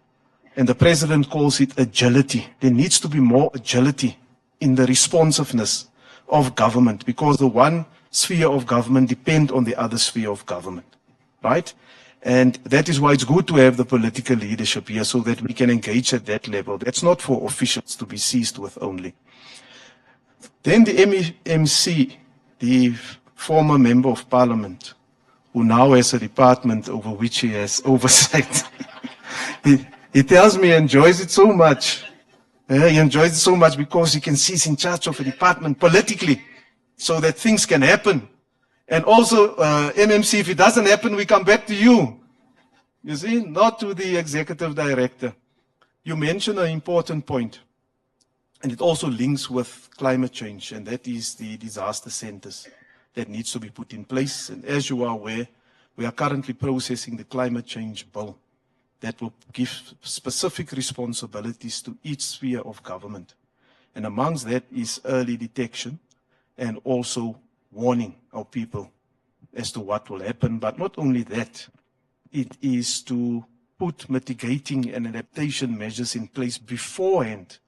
and the president calls it agility, there needs to be more agility in the responsiveness of government, because the one sphere of government depends on the other sphere of government, right? And that is why it's good to have the political leadership here so that we can engage at that level. That's not for officials to be seized with only. Then the MEMC, the former member of parliament, who now has a department over which he has oversight, he tells me he enjoys it so much. He enjoys it so much because he can see he's in charge of a department politically, so that things can happen. And also, MMC, if it doesn't happen, we come back to you. You see, not to the executive director. You mentioned an important point, and it also links with climate change, and that is the disaster centers that needs to be put in place. And as you are aware, we are currently processing the climate change bill that will give specific responsibilities to each sphere of government. And amongst that is early detection and also warning our people as to what will happen. But not only that, it is to put mitigating and adaptation measures in place beforehand,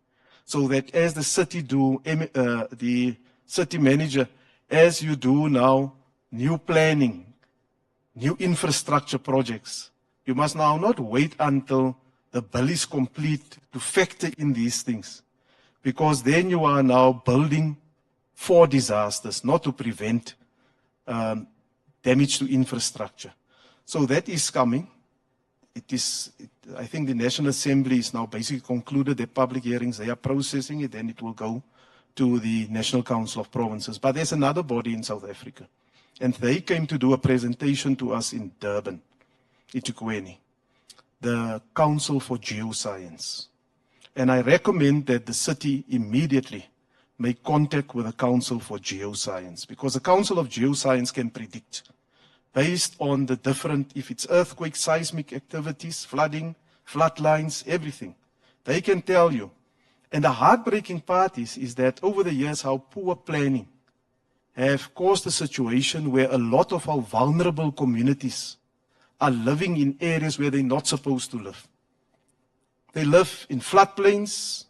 so that as the city the city manager, as you do now, new planning, new infrastructure projects, you must now not wait until the bill is complete to factor in these things, because then you are now building for disasters, not to prevent damage to infrastructure. So that is coming. I think the National Assembly is now basically concluded their public hearings. They are processing it, and it will go to the National Council of Provinces. But there's another body in South Africa, and they came to do a presentation to us in Durban, in Tshwane. the Council for Geoscience. And I recommend that the city immediately make contact with the Council for Geoscience, because the Council of Geoscience can predict, based on the different, if it's earthquake, seismic activities, flooding, flood lines, everything. They can tell you. And the heartbreaking part is that over the years, how poor planning have caused a situation where a lot of our vulnerable communities are living in areas where they're not supposed to live. They live in floodplains.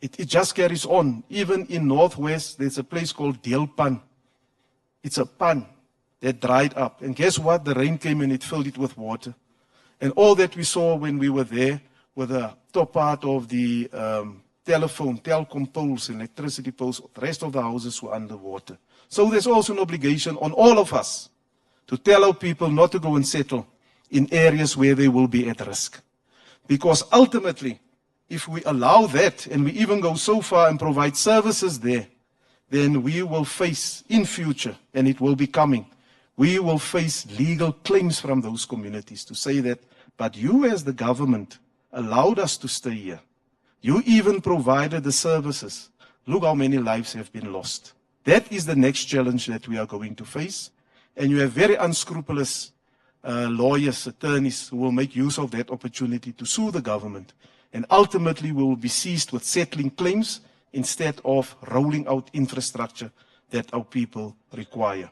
It just carries on. Even in Northwest, there's a place called Deelpan. It's a pan that dried up. And guess what? The rain came and it filled it with water. And all that we saw when we were there were the top part of the telecom poles, electricity poles. The rest of the houses were underwater. So there's also an obligation on all of us to tell our people not to go and settle in areas where they will be at risk. Because ultimately, if we allow that, and we even go so far and provide services there, then we will face in future, and it will be coming, we will face legal claims from those communities to say that, but you as the government allowed us to stay here. You even provided the services. Look how many lives have been lost. That is the next challenge that we are going to face. And you have very unscrupulous lawyers, attorneys who will make use of that opportunity to sue the government. And ultimately we will be seized with settling claims instead of rolling out infrastructure that our people require.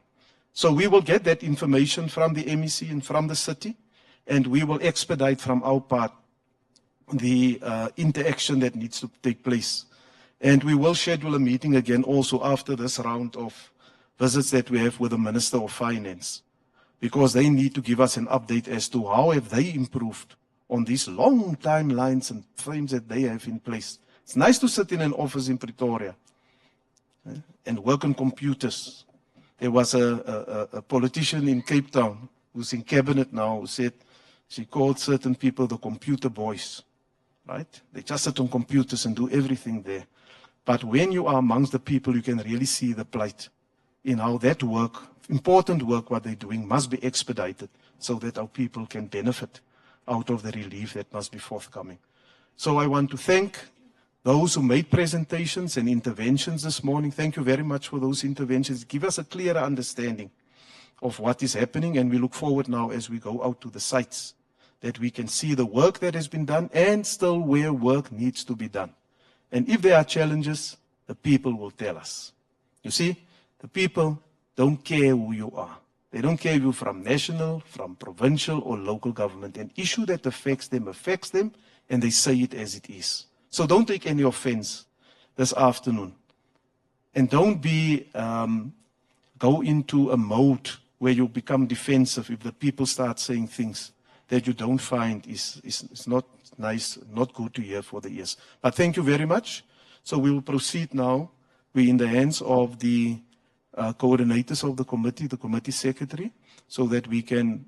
So we will get that information from the MEC and from the city, and we will expedite from our part the interaction that needs to take place. And we will schedule a meeting again also after this round of visits that we have with the Minister of Finance, because they need to give us an update as to how have they improved on these long timelines and frames that they have in place. It's nice to sit in an office in Pretoria and work on computers. There was a politician in Cape Town who's in cabinet now who said she called certain people the computer boys, right? They just sit on computers and do everything there. But when you are amongst the people, you can really see the plight in how that work, important work, what they're doing, must be expedited so that our people can benefit out of the relief that must be forthcoming. So I want to thank those who made presentations and interventions this morning. Thank you very much for those interventions. Give us a clearer understanding of what is happening, and we look forward now as we go out to the sites that we can see the work that has been done and still where work needs to be done. And if there are challenges, the people will tell us. You see, the people don't care who you are. They don't care if you're from national, from provincial or local government. An issue that affects them, and they say it as it is. So don't take any offense this afternoon. And don't go into a mode where you become defensive if the people start saying things that you don't find is not nice, not good to hear for the ears. But thank you very much. So we will proceed now. We're in the hands of the coordinators of the committee secretary, so that we can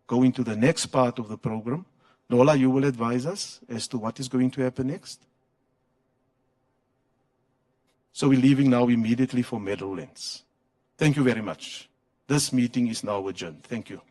go into the next part of the program. Nola, you will advise us as to what is going to happen next. So we're leaving now immediately for Meadowlands. Thank you very much. This meeting is now adjourned. Thank you.